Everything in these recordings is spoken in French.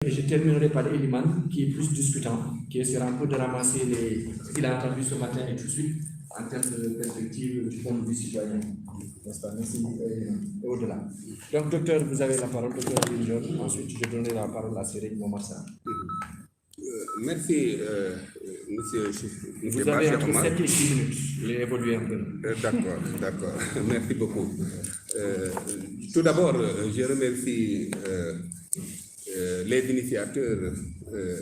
Et je terminerai par Eliman, qui est plus discutant, qui essaiera un peu de ramasser ce qu'il a entendu ce matin et tout de suite, en termes de perspective du point de vue citoyen. Merci. Et au-delà. Donc, docteur, vous avez la parole, docteur Aline. Ensuite, je donnerai la parole à Cyril Momassa. Merci, monsieur. Vous avez entre 7 et 10 minutes. Je l'ai évolué un peu. D'accord. Merci beaucoup. Tout d'abord, je remercie les initiateurs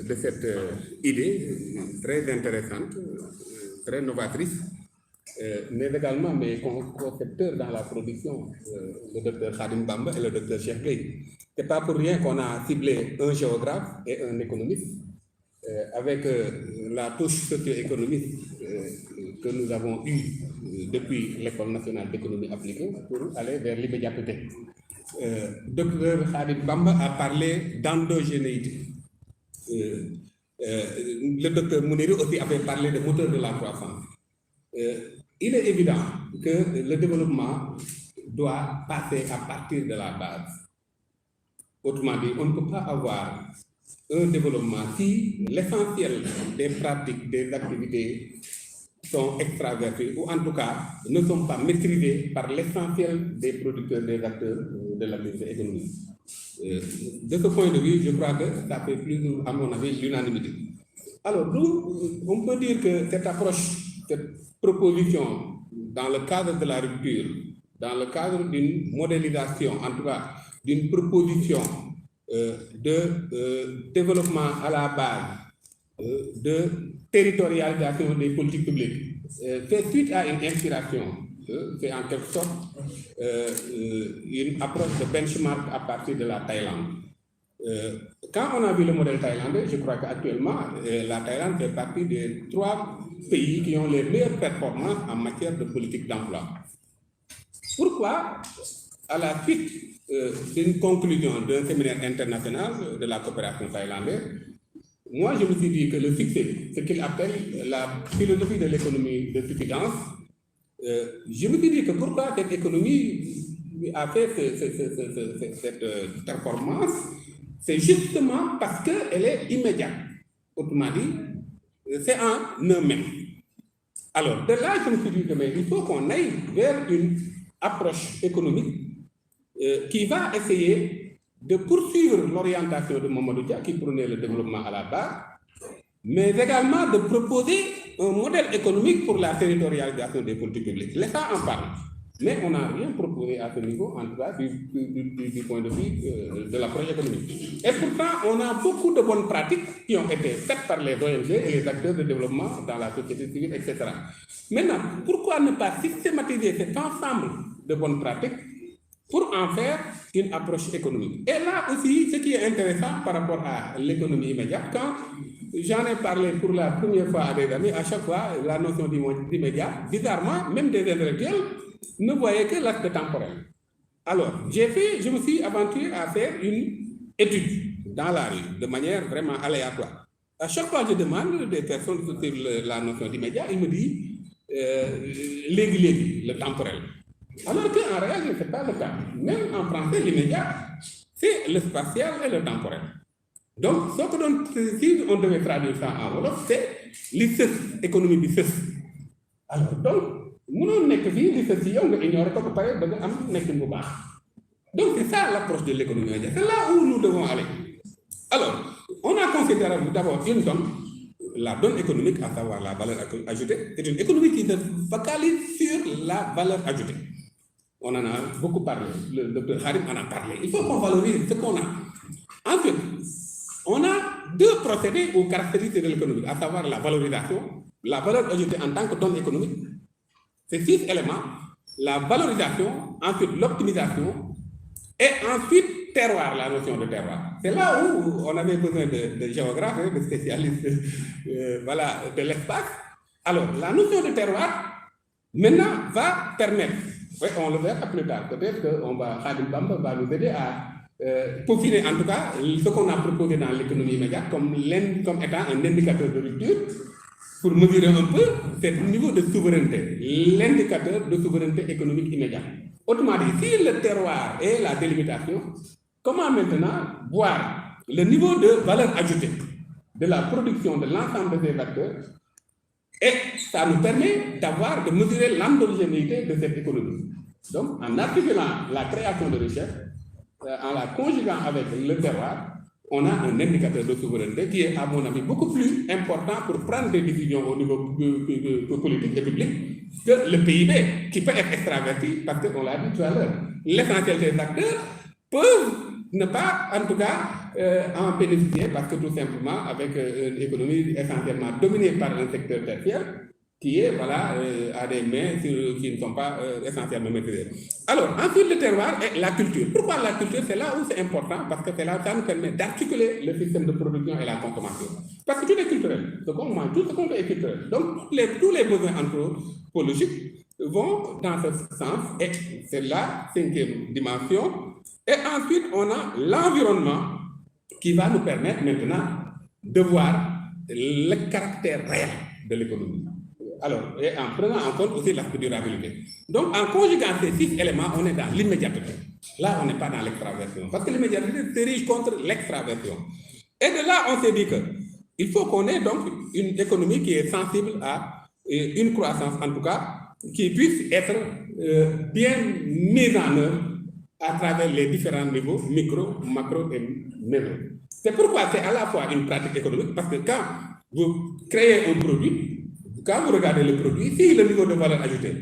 de cette idée très intéressante, très novatrice, mais également mes concepteurs dans la production, le docteur Khadim Bamba et le docteur Cheikh Gueye. Ce n'est pas pour rien qu'on a ciblé un géographe et un économiste, avec la touche socio-économique que nous avons eue depuis l'École nationale d'économie appliquée pour aller vers l'immédiateté. Docteur Khadim Bamba a parlé d'endogénéité. Le docteur Mouniri aussi avait parlé de moteur de la croissance. Il est évident que le développement doit passer à partir de la base. Autrement dit, on ne peut pas avoir un développement si l'essentiel des pratiques, des activités sont extraverties ou en tout cas ne sont pas maîtrisées par l'essentiel des producteurs, des acteurs de l'activité économique. De ce point de vue, je crois que ça fait plus, à mon avis, l'unanimité. Alors, on peut dire que cette approche, cette proposition dans le cadre de la rupture, dans le cadre d'une modélisation, en tout cas d'une proposition de développement à la base, de territorialisation des politiques publiques, fait suite à une inspiration, c'est en quelque sorte une approche de benchmark à partir de la Thaïlande. Quand on a vu le modèle thaïlandais, je crois qu'actuellement, la Thaïlande fait partie des 3 pays qui ont les meilleures performances en matière de politique d'emploi. Pourquoi, à la suite d'une conclusion d'un séminaire international de la coopération thaïlandaise, moi je me suis dit que le succès, ce qu'il appelle la philosophie de l'économie de suffisance, je me suis dit que pourquoi cette économie a fait cette performance, c'est justement parce qu'elle est immédiate. Autrement dit, c'est en eux-mêmes. Alors, de là, je me suis dit que il faut qu'on aille vers une approche économique qui va essayer de poursuivre l'orientation de Mamadou Dia, qui prônait le développement à la base, mais également de proposer un modèle économique pour la territorialisation des politiques publiques. L'État en parle, mais on n'a rien proposé à ce niveau, en tout cas du point de vue de l'approche économique. Et pourtant, on a beaucoup de bonnes pratiques qui ont été faites par les ONG et les acteurs de développement dans la société civile, etc. Maintenant, pourquoi ne pas systématiser cet ensemble de bonnes pratiques pour en faire une approche économique? Et là aussi, ce qui est intéressant par rapport à l'économie immédiate, quand j'en ai parlé pour la première fois à des amis, à chaque fois, la notion d'immédiat, bizarrement, même des intellectuels, ne voyaient que l'aspect temporel. Alors, je me suis aventuré à faire une étude dans la rue, de manière vraiment aléatoire. À chaque fois que je demande des personnes sur la notion d'immédiat, ils me disent le temporel. Alors qu'en réalité, ce n'est pas le cas. Même en français, l'immédiat, c'est le spatial et le temporel. Donc, si on devait traduire ça en wolof, c'est l'économie du CES. Alors, donc, nous nekk fii li ci yow nga ignorer ko ba pare ba nga am nekkin bu baax. Donc c'est ça l'approche de l'économie médiate. C'est là où nous devons aller. Alors, on a considéré d'abord une donne, la donne économique, à savoir la valeur ajoutée. C'est une économie qui se focalise sur la valeur ajoutée. On en a beaucoup parlé, le docteur Khadim en a parlé. Il faut qu'on valorise ce qu'on a. Ensuite, on a 2 procédés ou caractéristiques de l'économie, à savoir la valorisation, la valeur ajoutée en tant que donne économique. Ces 6 éléments, la valorisation, ensuite l'optimisation, et ensuite terroir, la notion de terroir. C'est là où on avait besoin de géographes, de spécialistes de l'espace. Alors, la notion de terroir, maintenant, va permettre, on le verra plus tard, peut-être que Khadim Bamba va nous aider à peaufiner en tout cas ce qu'on a proposé dans l'économie immédiate comme étant un indicateur de rupture, pour mesurer un peu ce niveau de souveraineté, l'indicateur de souveraineté économique immédiate. Autrement dit, si le terroir est la délimitation, comment maintenant voir le niveau de valeur ajoutée de la production de l'ensemble de ces acteurs, et ça nous permet de mesurer l'endogénéité de cette économie. Donc, en articulant la création de richesse, en la conjuguant avec le terroir, on a un indicateur de souveraineté qui est, à mon avis, beaucoup plus important pour prendre des décisions au niveau politique et public que le PIB, qui peut être extraverti, parce qu'on l'a dit tout à l'heure. L'essentiel des acteurs peuvent ne pas, en tout cas, en bénéficier, parce que tout simplement, avec une économie essentiellement dominée par un secteur tertiaire, qui est, voilà, à des mains qui ne sont pas essentiellement maîtrisées. Alors, ensuite, le terroir et la culture. Pourquoi la culture? C'est là où c'est important, parce que c'est là où ça nous permet d'articuler le système de production et la consommation. Parce que tout est culturel. Ce qu'on mange, tout ce qu'on fait est culturel. Donc, tous les besoins anthropologiques vont dans ce sens, et c'est la 5e dimension. Et ensuite, on a l'environnement qui va nous permettre maintenant de voir le caractère réel de l'économie. Alors, et en prenant en compte aussi l'aspect durabilité. Donc, en conjuguant ces 6 éléments, on est dans l'immédiateté. Là, on n'est pas dans l'extraversion. Parce que l'immédiateté se dirige contre l'extraversion. Et de là, on s'est dit qu'il faut qu'on ait donc une économie qui est sensible à une croissance, en tout cas, qui puisse être bien mise en œuvre à travers les différents niveaux, micro, macro et méso. C'est pourquoi c'est à la fois une pratique économique, parce que quand vous créez un produit, quand vous regardez le produit, si le niveau de valeur ajoutée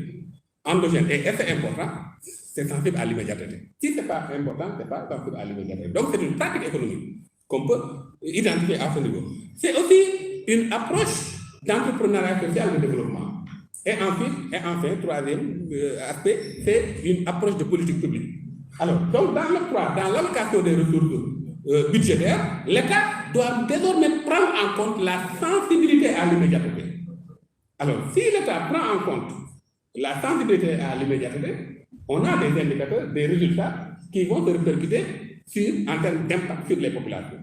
endogène est assez important, c'est sensible à l'immédiateté. Si ce n'est pas important, ce n'est pas sensible à l'immédiateté. Donc c'est une pratique économique qu'on peut identifier à ce niveau. C'est aussi une approche d'entrepreneuriat social de développement. Et enfin, troisième aspect, c'est une approche de politique publique. Alors, donc dans l'allocation des ressources budgétaires, l'État doit désormais prendre en compte la sensibilité à l'immédiateté. Alors, si l'État prend en compte la sensibilité à l'immédiateté, on a des indicateurs, des résultats qui vont se répercuter en termes d'impact sur les populations.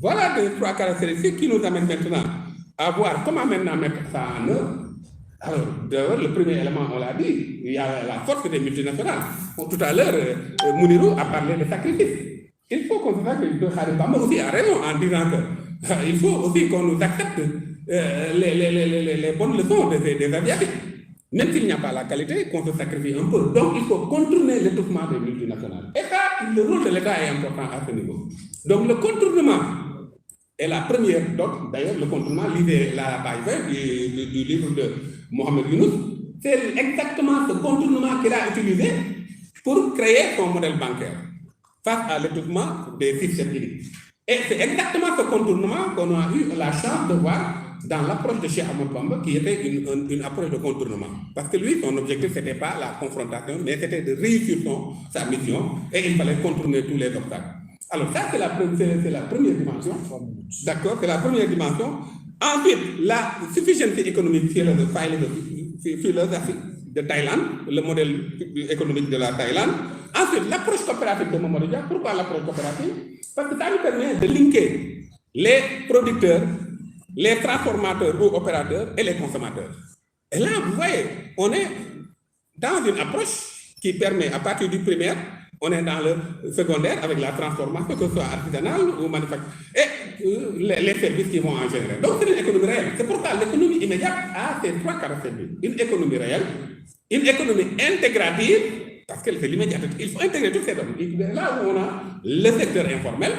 Voilà les 3 caractéristiques qui nous amènent maintenant à voir comment maintenant mettre ça en œuvre. Alors, d'ailleurs, le premier élément, on l'a dit, il y a la force des multinationales. Tout à l'heure, Mounirou a parlé de sacrifice. Il faut qu'on se sacrifie. Khadim Bamba aussi a raison en disant qu'il faut aussi qu'on nous accepte les bonnes leçons des Asiatiques. Même s'il n'y a pas la qualité, qu'on se sacrifie un peu. Donc, il faut contourner l'étouffement des multinationales. Et ça, le rôle de l'État est important à ce niveau. Donc, le contournement est la première dot. D'ailleurs, le contournement, lisez la page 20 du livre de Mohamed Younous, c'est exactement ce contournement qu'il a utilisé pour créer son modèle bancaire face à l'étouffement des systèmes publics. Et c'est exactement ce contournement qu'on a eu la chance de voir dans l'approche de Cheikh Ahmadou Bamba, qui était une approche de contournement. Parce que lui, son objectif, ce n'était pas la confrontation, mais c'était de réussir sa mission, et il fallait contourner tous les obstacles. Alors ça, c'est la première dimension. D'accord, c'est la première dimension. Ensuite, la sufficiency économique philosophie de Thaïlande, le modèle économique de la Thaïlande. Ensuite, l'approche coopérative de Mamadou Dia. Pourquoi l'approche coopérative? Parce que ça nous permet de linker les producteurs, les transformateurs ou opérateurs et les consommateurs. Et là, vous voyez, on est dans une approche qui permet, à partir du primaire, on est dans le secondaire avec la transformation, que ce soit artisanale ou manufacturière, et les services qui vont en générer. Donc, c'est une économie réelle. C'est pourquoi l'économie immédiate a ces 3 caractéristiques. Une économie réelle, une économie intégrative, parce que c'est l'immédiateté. Il faut intégrer tous ces domaines. Là où on a le secteur informel,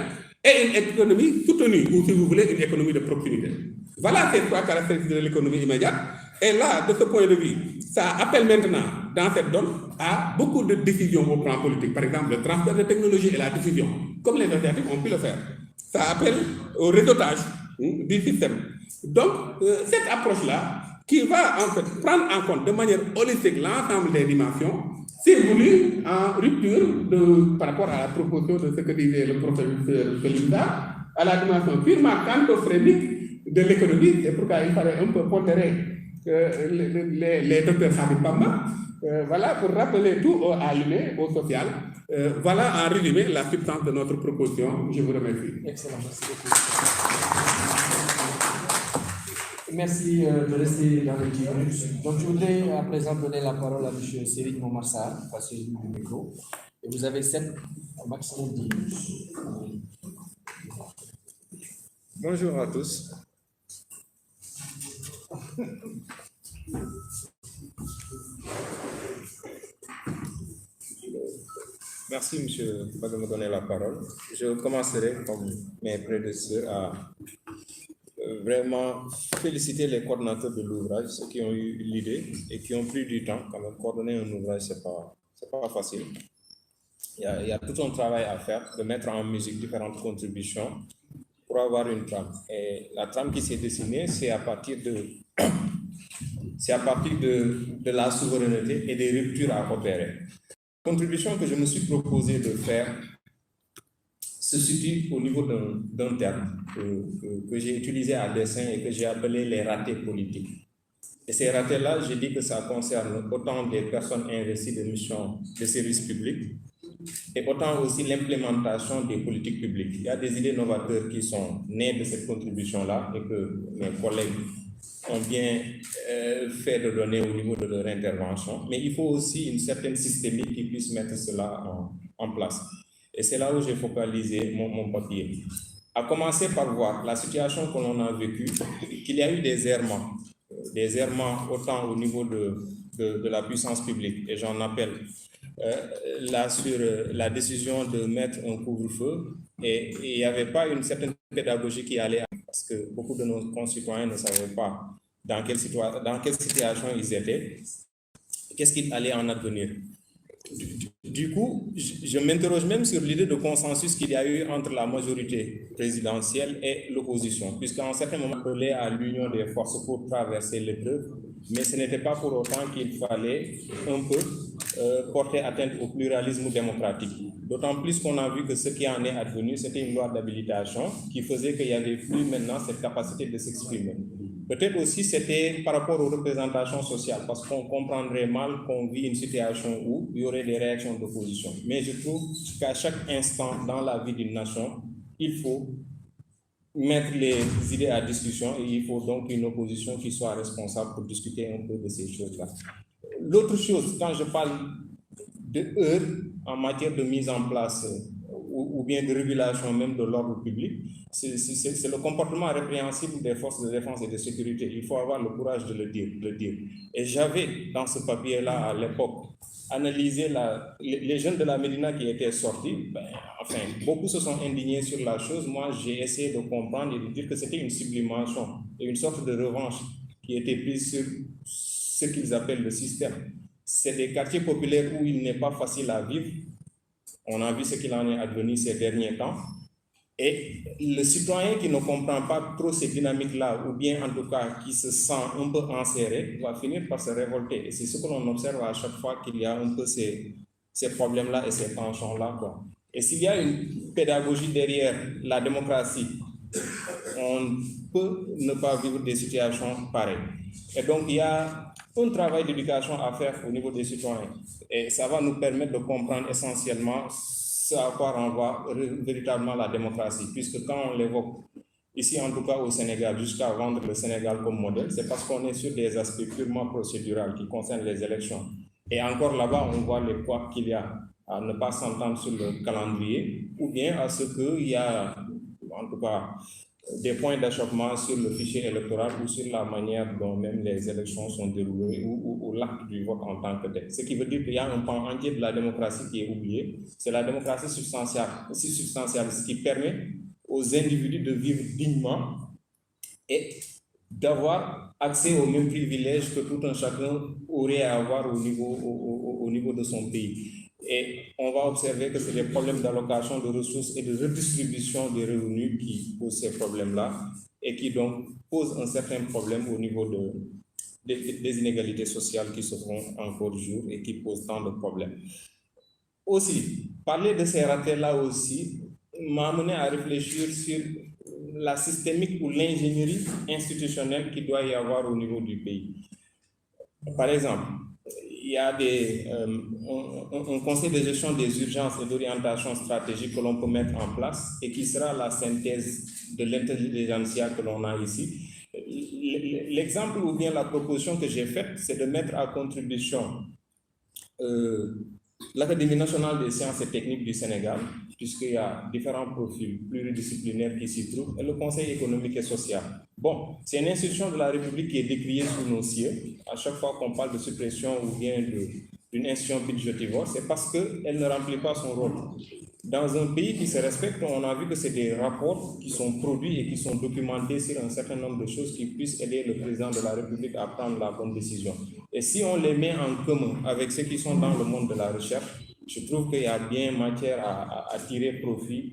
et une économie soutenue, ou si vous voulez, une économie de proximité. Voilà ces 3 caractéristiques de l'économie immédiate. Et là, de ce point de vue, ça appelle maintenant, dans cette donne, à beaucoup de décisions au plan politique. Par exemple, le transfert de technologie et la diffusion, comme les Asiatiques ont pu le faire. Ça appelle au réseautage du système. Donc, cette approche-là, qui va en fait prendre en compte de manière holistique l'ensemble des dimensions, c'est voulu en rupture par rapport à la proposition de ce que disait le professeur Felinda, à la dimension purement cantophrénique de l'économie. C'est pourquoi il fallait un peu pondérer les docteurs Khadim Bamba, voilà, pour rappeler tout au allumé, au social. Voilà en résumé la substance de notre proposition. Je vous remercie. Excellent, merci beaucoup. Merci de rester dans le 10 minutes. Donc, je voudrais à présent donner la parole à M. Serigne Momar Sarr, passez du micro. Et vous avez 7, au maximum 10 minutes. Bonjour à tous. Merci, monsieur, de me donner la parole. Je commencerai, comme mes prédécesseurs, à vraiment féliciter les coordonnateurs de l'ouvrage, ceux qui ont eu l'idée et qui ont pris du temps. Quand même, coordonner un ouvrage, c'est pas facile. Il y a tout un travail à faire, de mettre en musique différentes contributions pour avoir une trame. Et la trame qui s'est dessinée, c'est à partir de la souveraineté et des ruptures à opérer. La contribution que je me suis proposé de faire se situe au niveau d'un terme que j'ai utilisé à dessein et que j'ai appelé les ratés politiques. Et ces ratés-là, j'ai dit que ça concerne autant des personnes investies de missions de services publics et autant aussi l'implémentation des politiques publiques. Il y a des idées novateurs qui sont nées de cette contribution-là et que mes collègues ont bien fait de donner au niveau de leur intervention, mais il faut aussi une certaine systémique qui puisse mettre cela en place. Et c'est là où j'ai focalisé mon papier. À commencer par voir la situation que l'on a vécue, qu'il y a eu des errements autant au niveau de la puissance publique, et j'en appelle là sur la décision de mettre un couvre-feu, et il n'y avait pas une certaine pédagogie qui allait, parce que beaucoup de nos concitoyens ne savaient pas dans quelle situation ils étaient, qu'est-ce qu'il allait en advenir. Du coup, je m'interroge même sur l'idée de consensus qu'il y a eu entre la majorité présidentielle et l'opposition, puisqu'à un certain moment, on appelait à l'union des forces pour traverser l'épreuve, mais ce n'était pas pour autant qu'il fallait un peu porter atteinte au pluralisme démocratique. D'autant plus qu'on a vu que ce qui en est advenu, c'était une loi d'habilitation qui faisait qu'il n'y avait plus maintenant cette capacité de s'exprimer. Peut-être aussi c'était par rapport aux représentations sociales, parce qu'on comprendrait mal qu'on vit une situation où il y aurait des réactions d'opposition. Mais je trouve qu'à chaque instant dans la vie d'une nation, il faut mettre les idées à discussion et il faut donc une opposition qui soit responsable pour discuter un peu de ces choses-là. L'autre chose, quand je parle de heures en matière de mise en place ou bien de régulation même de l'ordre public, c'est le comportement répréhensible des forces de défense et de sécurité. Il faut avoir le courage de le dire. Et j'avais dans ce papier-là à l'époque analysé les jeunes de la Médina qui étaient sortis. Enfin, beaucoup se sont indignés sur la chose. Moi, j'ai essayé de comprendre et de dire que c'était une sublimation et une sorte de revanche qui était prise sur ce qu'ils appellent le système. C'est des quartiers populaires où il n'est pas facile à vivre. On a vu ce qu'il en est advenu ces derniers temps. Et le citoyen qui ne comprend pas trop ces dynamiques-là, ou bien en tout cas qui se sent un peu enserré, va finir par se révolter. Et c'est ce que l'on observe à chaque fois qu'il y a un peu ces problèmes-là et ces tensions-là, quoi. Et s'il y a une pédagogie derrière la démocratie, on peut ne pas vivre des situations pareilles. Et donc, il y a un travail d'éducation à faire au niveau des citoyens. Et ça va nous permettre de comprendre essentiellement ce à quoi renvoie véritablement la démocratie. Puisque quand on l'évoque, ici en tout cas au Sénégal, jusqu'à vendre le Sénégal comme modèle, c'est parce qu'on est sur des aspects purement procéduraux qui concernent les élections. Et encore là-bas, on voit les poids qu'il y a à ne pas s'entendre sur le calendrier, ou bien à ce qu'il y a, en tout cas, des points d'achoppement sur le fichier électoral ou sur la manière dont même les élections sont déroulées ou l'acte du vote en tant que tel. Ce qui veut dire qu'il y a un pan entier de la démocratie qui est oublié. C'est la démocratie substantielle, ce qui permet aux individus de vivre dignement et d'avoir accès aux mêmes privilèges que tout un chacun aurait à avoir au niveau de son pays. Et on va observer que c'est des problèmes d'allocation de ressources et de redistribution des revenus qui posent ces problèmes-là et qui donc posent un certain problème au niveau des inégalités sociales qui se font encore jour et qui posent tant de problèmes. Aussi, parler de ces ratés-là aussi m'a amené à réfléchir sur la systémique ou l'ingénierie institutionnelle qu'il doit y avoir au niveau du pays. Par exemple, il y a un conseil de gestion des urgences et d'orientation stratégique que l'on peut mettre en place et qui sera la synthèse de l'intelligentsia que l'on a ici. L'exemple ou bien la proposition que j'ai faite, c'est de mettre à contribution l'Académie nationale des sciences et techniques du Sénégal, puisqu'il y a différents profils pluridisciplinaires qui s'y trouvent, et le Conseil économique et social. Bon, c'est une institution de la République qui est décriée sous nos cieux. À chaque fois qu'on parle de suppression ou bien d'une institution budgétivore, c'est parce qu'elle ne remplit pas son rôle. Dans un pays qui se respecte, on a vu que c'est des rapports qui sont produits et qui sont documentés sur un certain nombre de choses qui puissent aider le président de la République à prendre la bonne décision. Et si on les met en commun avec ceux qui sont dans le monde de la recherche, je trouve qu'il y a bien matière à tirer profit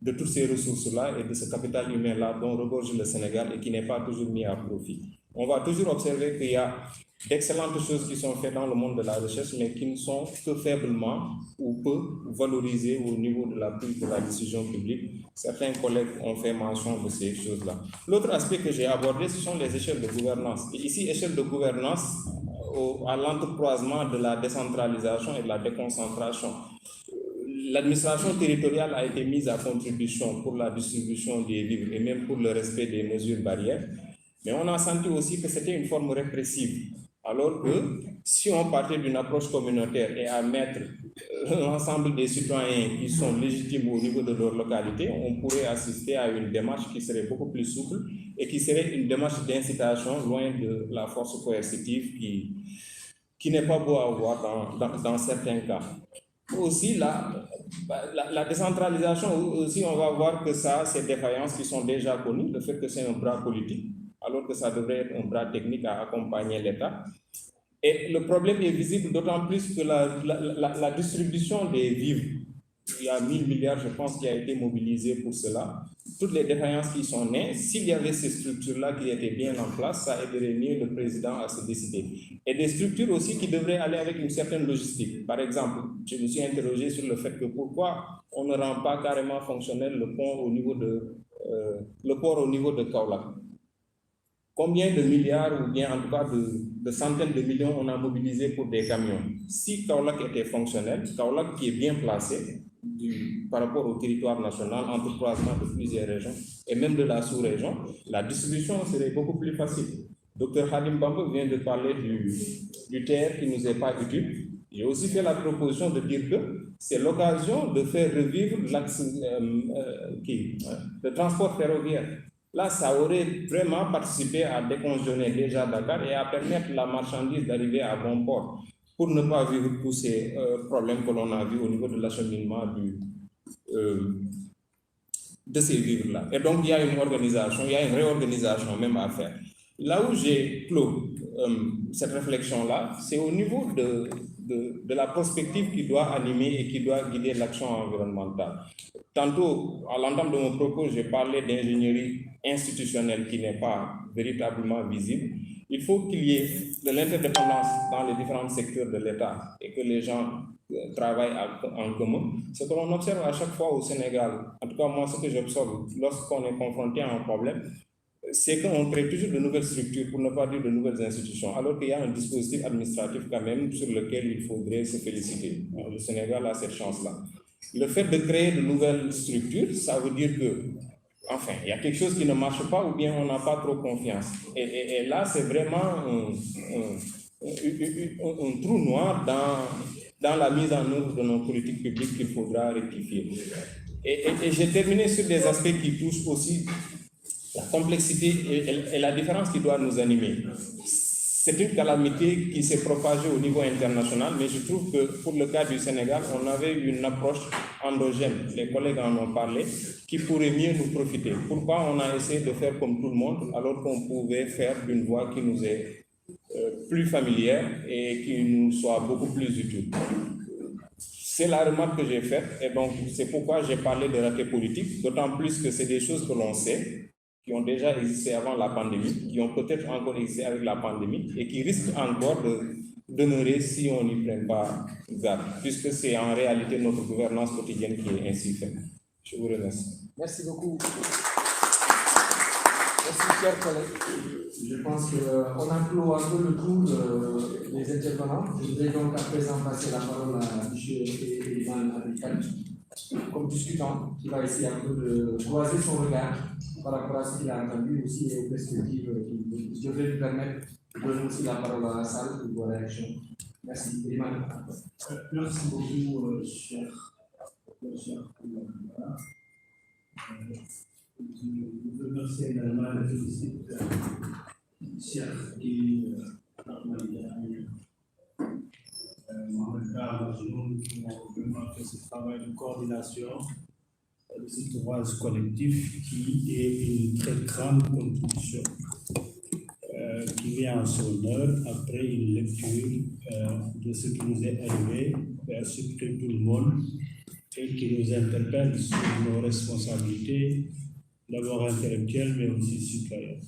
de toutes ces ressources-là et de ce capital humain-là dont regorge le Sénégal et qui n'est pas toujours mis à profit. On va toujours observer qu'il y a d'excellentes choses qui sont faites dans le monde de la recherche, mais qui ne sont que faiblement ou peu valorisées au niveau de la prise de la décision publique. Certains collègues ont fait mention de ces choses-là. L'autre aspect que j'ai abordé, ce sont les échelles de gouvernance. Et ici, échelle de gouvernance à l'entrecroisement de la décentralisation et de la déconcentration. L'administration territoriale a été mise à contribution pour la distribution des vivres et même pour le respect des mesures barrières. Mais on a senti aussi que c'était une forme répressive. Alors que si on partait d'une approche communautaire et à mettre l'ensemble des citoyens qui sont légitimes au niveau de leur localité, on pourrait assister à une démarche qui serait beaucoup plus souple et qui serait une démarche d'incitation loin de la force coercitive qui n'est pas beau à voir dans certains cas. Aussi, la décentralisation, aussi, on va voir que ça, ces défaillances qui sont déjà connues, le fait que c'est un bras politique, alors que ça devrait être un bras technique à accompagner l'État. Et le problème est visible d'autant plus que la distribution des vivres, il y a 1000 milliards, je pense, qui a été mobilisé pour cela. Toutes les défaillances qui sont nées, s'il y avait ces structures-là qui étaient bien en place, ça aiderait mieux le président à se décider. Et des structures aussi qui devraient aller avec une certaine logistique. Par exemple, je me suis interrogé sur le fait que pourquoi on ne rend pas carrément fonctionnel le port au niveau de Kaolack. Combien de milliards ou bien en tout cas de centaines de millions on a mobilisé pour des camions? Si Kaolack était fonctionnel, Kaolack qui est bien placé par rapport au territoire national, entre croisement de plusieurs régions et même de la sous-région, la distribution serait beaucoup plus facile. Dr Khadim Bamba vient de parler du TER qui ne nous est pas utile. J'ai aussi fait la proposition de dire que c'est l'occasion de faire revivre l'axe le transport ferroviaire. Là, ça aurait vraiment participé à décongestionner déjà Dakar et à permettre la marchandise d'arriver à bon port pour ne pas vivre tous ces problèmes que l'on a vus au niveau de l'acheminement de ces vivres-là. Et donc, il y a une organisation, il y a une réorganisation même à faire. Là où j'ai clos cette réflexion-là, c'est au niveau de la prospective qui doit animer et qui doit guider l'action environnementale. Tantôt, à l'entame de mon propos, j'ai parlé d'ingénierie institutionnelle qui n'est pas véritablement visible. Il faut qu'il y ait de l'interdépendance dans les différents secteurs de l'État et que les gens travaillent en commun. Ce que l'on observe à chaque fois au Sénégal, en tout cas moi ce que j'observe lorsqu'on est confronté à un problème, c'est qu'on crée toujours de nouvelles structures, pour ne pas dire de nouvelles institutions, alors qu'il y a un dispositif administratif quand même sur lequel il faudrait se féliciter. Le Sénégal a cette chance-là. Le fait de créer de nouvelles structures, ça veut dire que, enfin, il y a quelque chose qui ne marche pas ou bien on n'a pas trop confiance. Et là, c'est vraiment un trou noir dans la mise en œuvre de nos politiques publiques qu'il faudra rectifier. Et j'ai terminé sur des aspects qui touchent aussi la complexité et la différence qui doit nous animer. C'est une calamité qui s'est propagée au niveau international, mais je trouve que pour le cas du Sénégal, on avait une approche endogène, les collègues en ont parlé, qui pourrait mieux nous profiter. Pourquoi on a essayé de faire comme tout le monde, alors qu'on pouvait faire d'une voie qui nous est plus familière et qui nous soit beaucoup plus utile. C'est la remarque que j'ai faite, et donc c'est pourquoi j'ai parlé de raté politique, d'autant plus que c'est des choses que l'on sait, qui ont déjà existé avant la pandémie, qui ont peut-être encore existé avec la pandémie et qui risquent encore de demeurer si on n'y prend pas garde, puisque c'est en réalité notre gouvernance quotidienne qui est ainsi faite. Je vous remercie. Merci beaucoup. Merci, chers collègues. Je pense qu'on a clos un peu le tour des intervenants. Je voudrais donc à présent passer la parole à M. Eliman Abikal, comme discutant, qui va essayer un peu de croiser son regard par rapport à ce qu'il a entendu aussi et aux perspectives qui devraient nous permettre de donner aussi la parole à la salle pour vos réactions. Merci. Eliman. Merci beaucoup, cher Koumba. Je remercie également la félicite Cheikh et Mohamed Bazoum qui ont vraiment fait ce travail de coordination de cet ouvrage collectif qui est une très grande contribution qui vient en son heure après une lecture de ce qui nous est arrivé, à surpris tout le monde et qui nous interpelle sur nos responsabilités, d'abord intellectuelles mais aussi citoyennes.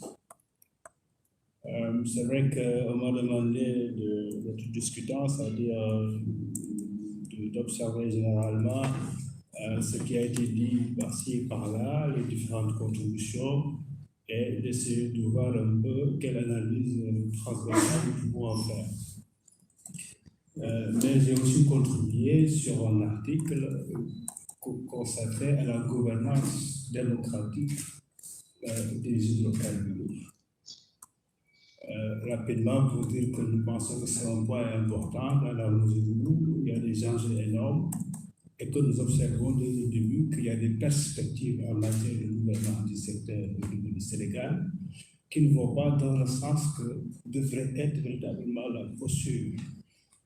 C'est vrai qu'on m'a demandé d'être discutant, c'est-à-dire d'observer généralement ce qui a été dit par-ci et par-là, les différentes contributions, et d'essayer de voir un peu quelle analyse transversale nous pouvons en faire. Mais j'ai aussi contribué sur un article consacré à la gouvernance démocratique des hydrocarbures. Rapidement, pour dire que nous pensons que c'est un point important dans la mesure où il y a des enjeux énormes et que nous observons dès le début qu'il y a des perspectives en matière de gouvernance du secteur du Sénégal qui ne vont pas dans le sens que devrait être véritablement la posture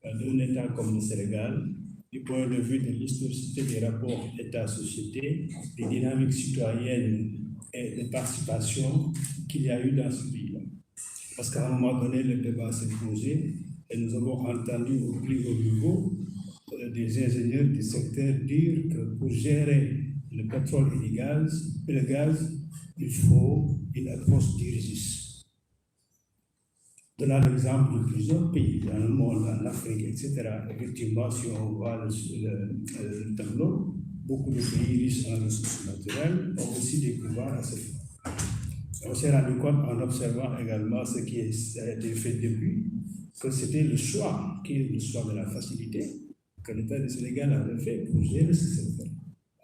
d'un État comme le Sénégal, du point de vue de l'historicité des rapports État-société, des dynamiques citoyennes et de participation qu'il y a eu dans ce pays-là. Parce qu'à un moment donné, le débat s'est posé et nous avons entendu au plus haut niveau des ingénieurs du secteur dire que pour gérer le pétrole et le gaz, il faut une approche dirigiste. Donnant l'exemple de plusieurs pays dans le monde, en Afrique, etc., effectivement, si on voit le tableau, beaucoup de pays riches en ressources naturelles ont aussi des pouvoirs à ce faire. On s'est rendu compte en observant également ce qui a été fait depuis, que c'était le choix, qui est le choix de la facilité, que l'État du Sénégal avait fait pour gérer ce secteur,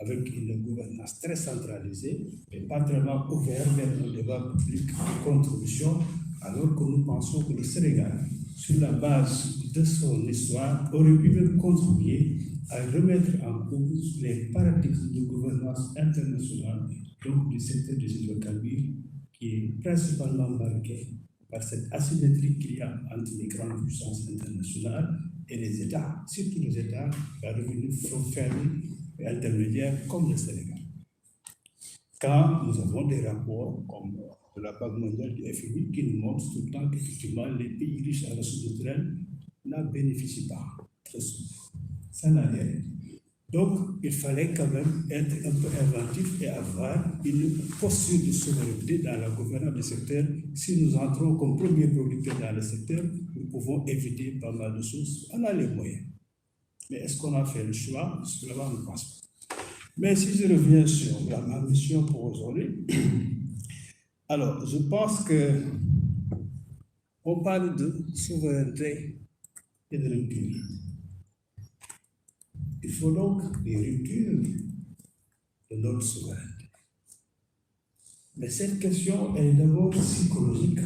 avec une gouvernance très centralisée, mais pas vraiment ouverte vers un débat public de contribution, alors que nous pensons que le Sénégal, sur la base de son histoire, aurait pu même contribuer à remettre en cause les paradigmes de gouvernance internationale, donc du secteur des hydrocarbures, qui est principalement marqué par cette asymétrie qu'il y a entre les grandes puissances internationales et les États, surtout les États à revenus faibles et intermédiaires comme le Sénégal. Quand nous avons des rapports comme de la Banque mondiale du FMI qui nous montrent tout le temps qu'effectivement les pays riches en ressources naturelles n'en bénéficient pas très souvent. Ça n'a rien. Donc, il fallait quand même être un peu inventif et avoir une posture de souveraineté dans la gouvernance du secteur. Si nous entrons comme premier producteur dans le secteur, nous pouvons éviter pas mal de choses. On a les moyens. Mais est-ce qu'on a fait le choix? Cela ne pense pas. Mais si je reviens sur ma mission pour aujourd'hui, alors je pense que on parle de souveraineté et de rupture. Il faut donc des ruptures de notre souveraineté. Mais cette question est d'abord psychologique.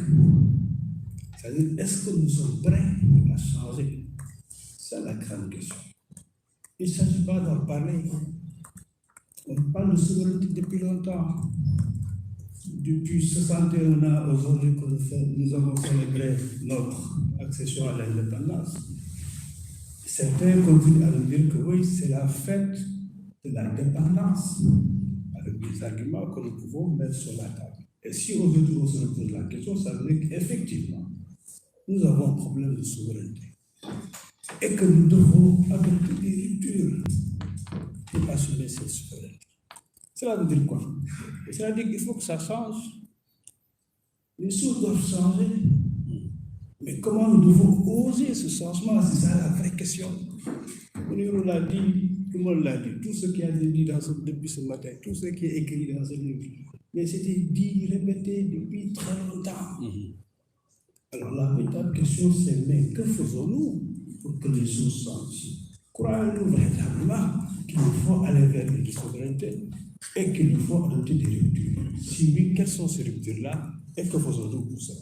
C'est-à-dire, est-ce que nous sommes prêts à changer? C'est la grande question. Il ne s'agit pas d'en parler. On parle de souveraineté depuis longtemps. Depuis 61 ans, aujourd'hui, que nous avons célébré notre accession à l'indépendance. Certains continuent à nous dire que oui, c'est la fête de l'indépendance, avec des arguments que nous pouvons mettre sur la table. Et si aujourd'hui on se pose la question, ça veut dire qu'effectivement, nous avons un problème de souveraineté. Et que nous devons adopter des ruptures pour assumer cette souveraineté. Cela veut dire quoi? Cela veut dire qu'il faut que ça change. Les choses doivent changer. Mais comment nous devons oser ce changement? C'est ça la vraie question. On l'a dit, tout le monde l'a dit, tout ce qui a été dit depuis ce matin, tout ce qui est écrit dans ce livre, mais c'était dit, répété depuis très longtemps. Alors la véritable question c'est, mais que faisons-nous pour que les choses changent? Croyons-nous véritablement qu'il nous faut aller vers une souveraineté et qu'il nous faut adopter des ruptures? Si oui, quelles sont ces ruptures-là et que faisons-nous pour ça?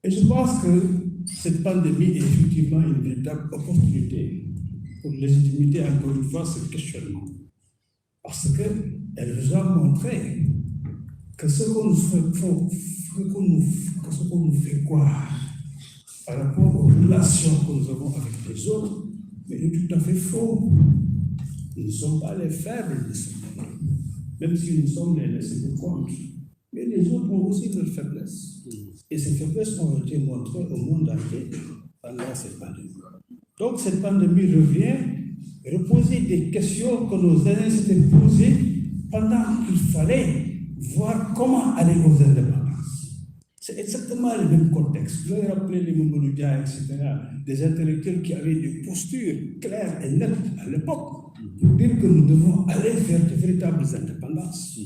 Et je pense que cette pandémie est effectivement une véritable opportunité pour légitimer encore une fois ce questionnement. Parce qu'elle nous a montré que ce qu'on nous fait croire par rapport aux relations que nous avons avec les autres, mais est tout à fait faux. Nous ne sommes pas les faibles de ce monde, même si nous sommes les laissés de compte. Mais les autres ont aussi leurs faiblesses. Et ces faiblesses ont été montrées au monde entier pendant cette pandémie. Donc cette pandémie revient reposer des questions que nos aînés s'étaient posées pendant qu'il fallait voir comment aller aux indépendances. C'est exactement le même contexte. Vous avez rappelé les Momoloudia, etc., des intellectuels qui avaient des postures claires et nettes à l'époque pour dire que nous devons aller vers de véritables indépendances.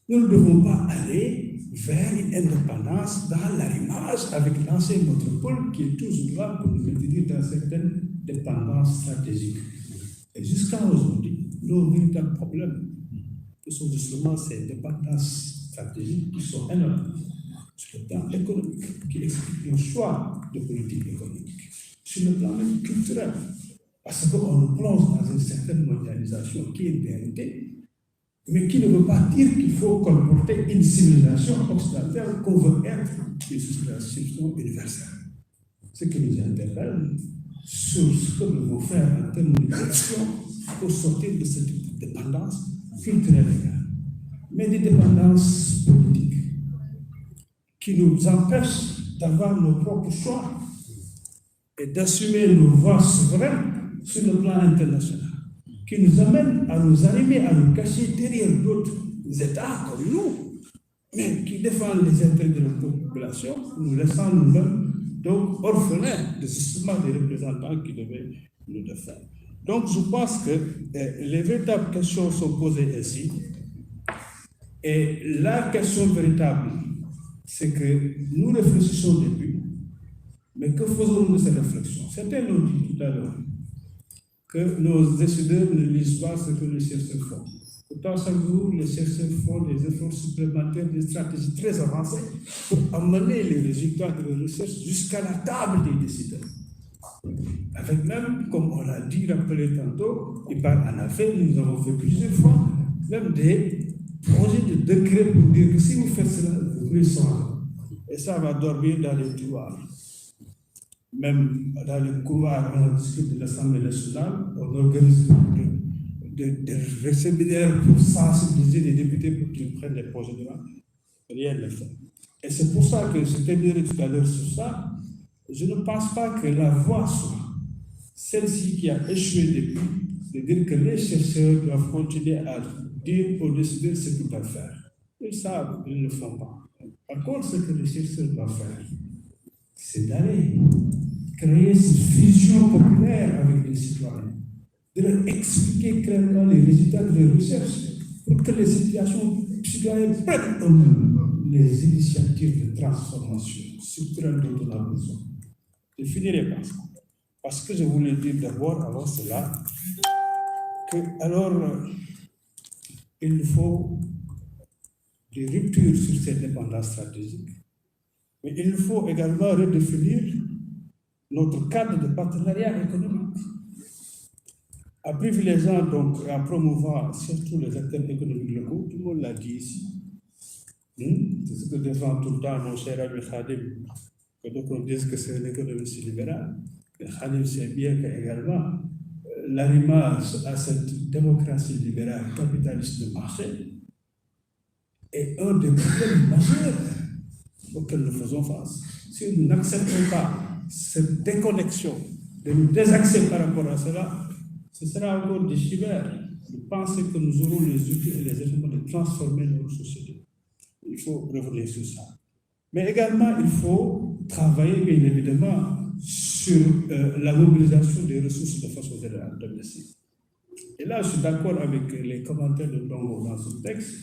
Nous ne devons pas aller vers une indépendance dans l'arrimage avec l'ancienne métropole qui est toujours là pour nous maintenir dans certaines dépendances stratégiques. Et jusqu'à aujourd'hui, nos véritables problèmes, ce sont justement ces dépendances stratégiques qui sont énormes sur le plan économique, qui expliquent nos choix de politique économique, sur le plan même culturel, parce qu'on nous plonge dans une certaine mondialisation qui est une vérité, mais qui ne veut pas dire qu'il faut comporter une civilisation occidentale qu'on veut être une civilisation universelle. Ce qui nous interpelle sur ce que nous devons faire en termes d'éducation pour sortir de cette dépendance culturelle, mais des dépendances politiques qui nous empêchent d'avoir nos propres choix et d'assumer nos voix souveraines sur le plan international, qui nous amènent à nous animer, à nous cacher derrière d'autres États comme nous, mais qui défendent les intérêts de notre population, nous laissant nous-mêmes donc orphelins de justement des représentants qui devaient nous défendre. Donc je pense que les véritables questions sont posées ainsi, et la question véritable, c'est que nous réfléchissons depuis, mais que faisons-nous de ces réflexions? Certains l'ont dit tout à l'heure, que nos décideurs ne lisent pas ce que les chercheurs font. Pourtant, chaque jour, les chercheurs font des efforts supplémentaires, des stratégies très avancées pour amener les résultats de la recherche jusqu'à la table des décideurs. Avec même, comme on l'a dit, rappelé tantôt, et par en affaire, nous avons fait plusieurs fois, même des projets de décret pour dire que si vous faites cela, vous ressentez. Et ça va dormir dans les tiroirs. Même dans le couloir, on discute de l'Assemblée nationale, on organise des séminaires pour sensibiliser les députés pour qu'ils prennent les projets de loi. Rien ne fait. Et c'est pour ça que je terminerai tout à l'heure sur ça. Je ne pense pas que la voie soit celle-ci qui a échoué depuis, de dire que les chercheurs doivent continuer à dire aux décideurs ce qu'ils doivent faire. Ils savent, ils ne le font pas. Par contre, ce que les chercheurs doivent faire, c'est d'aller créer cette fusion populaire avec les citoyens, de leur expliquer clairement les résultats de leurs recherches pour que les situations citoyennes prennent eux-mêmes les initiatives de transformation structurelle dont on a besoin. Je finirai par ça. Parce que je voulais dire d'abord, avant cela, que alors, il faut des ruptures sur ces dépendances stratégiques, mais il faut également redéfinir notre cadre de partenariat économique, en privilégiant donc et en promouvant surtout les acteurs économiques locaux. Tout le monde l'a dit ici. C'est ce que défend tout le temps mon cher ami Khadim, que donc on dise que c'est l'économie libérale. Khadim sait bien qu'également l'arrimage à cette démocratie libérale capitaliste de marché est un des problèmes majeurs auxquels nous faisons face. Si nous n'acceptons pas cette déconnexion, de nous désaxer par rapport à cela, ce sera encore des chimères de penser que nous aurons les outils et les éléments de transformer notre société. Il faut revenir sur ça. Mais également, il faut travailler, bien évidemment, sur la mobilisation des ressources de façon générale domestique. Et là, je suis d'accord avec les commentaires de Ndongo dans ce texte,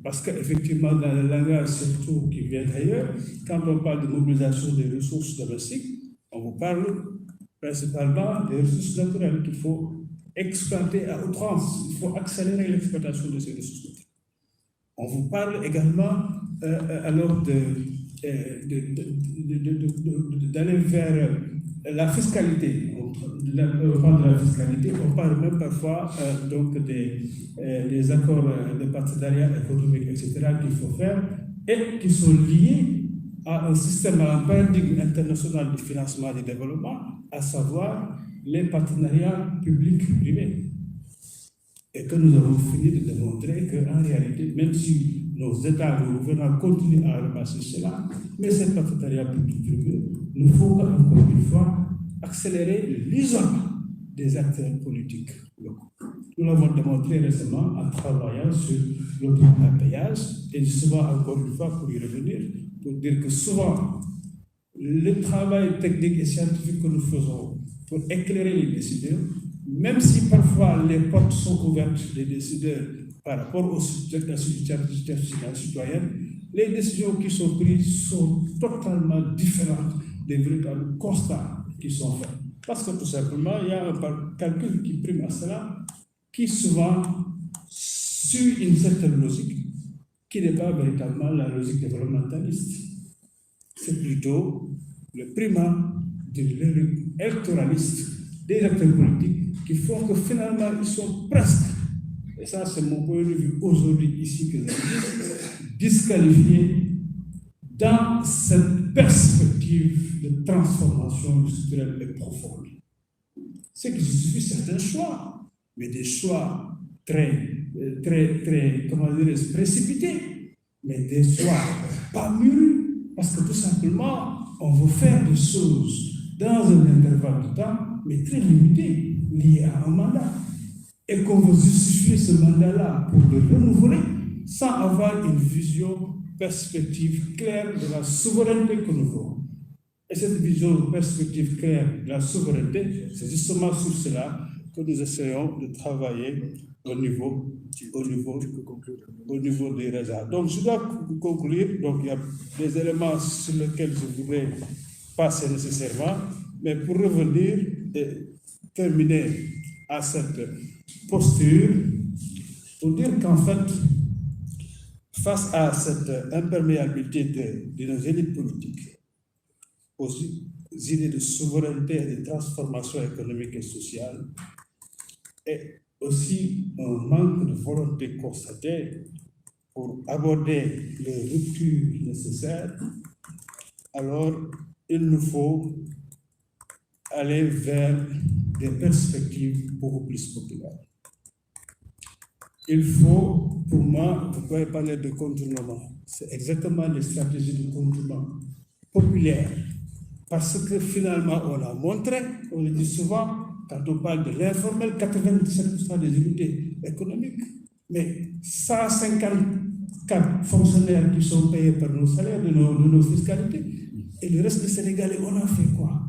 parce qu'effectivement, dans le langage surtout qui vient d'ailleurs, quand on parle de mobilisation des ressources domestiques, on vous parle principalement des ressources naturelles qu'il faut exploiter à outrance. Il faut accélérer l'exploitation de ces ressources naturelles. On vous parle également alors d'aller vers la fiscalité. On parle de la fiscalité, on parle même parfois donc des accords de partenariat économique, etc., qu'il faut faire et qui sont liés à un système, à un paradigme international de financement du développement, à savoir les partenariats publics-privés. Et que nous avons fini de démontrer qu'en réalité, même si nos États, nos gouvernements continuent à repasser cela, mais ces partenariats publics-privés ne faut pas, encore une fois, accélérer l'isolement des acteurs politiques locaux. Nous l'avons démontré récemment en travaillant sur l'autoroute à péage, et justement, encore une fois, pour y revenir, pour dire que souvent, le travail technique et scientifique que nous faisons pour éclairer les décideurs, même si parfois les portes sont ouvertes des décideurs par rapport aux initiatives citoyennes, les décisions qui sont prises sont totalement différentes des véritables constats qui sont faits. Parce que tout simplement, il y a un calcul qui prime à cela, qui souvent suit une certaine logique, qui n'est pas véritablement la logique développementaliste. C'est plutôt le primat de l'électoraliste des acteurs politiques qui font que finalement ils sont presque, et ça c'est mon point de vue aujourd'hui ici que je dis, disqualifiés dans cette perspective de transformation structurelle et profonde. Ce qui justifie certains choix, mais des choix très, comment dire, précipités, mais des choix pas mûrs, parce que tout simplement, on veut faire des choses dans un intervalle de temps, mais très limité, lié à un mandat. Et qu'on veut justifier ce mandat-là pour le renouveler, sans avoir une vision, perspective claire de la souveraineté que nous voulons. Et cette vision, perspective claire de la souveraineté, c'est justement sur cela que nous essayons de travailler au niveau des réseaux. Donc, je dois conclure. Donc, il y a des éléments sur lesquels je voudrais passer nécessairement, mais pour revenir et terminer à cette posture, pour dire qu'en fait, face à cette imperméabilité de nos élites politiques, aux idées de souveraineté et de transformation économique et sociale, et aussi un manque de volonté constatée pour aborder les ruptures nécessaires, alors il nous faut aller vers des perspectives beaucoup plus populaires. Il faut, pour moi, vous pouvez parler de contournement, c'est exactement les stratégies de contournement populaire. Parce que finalement, on a montré, on le dit souvent, quand on parle de l'informel, 97% des unités économiques, mais 154 fonctionnaires qui sont payés par nos salaires, de nos fiscalités, et le reste des Sénégalais, on a fait quoi?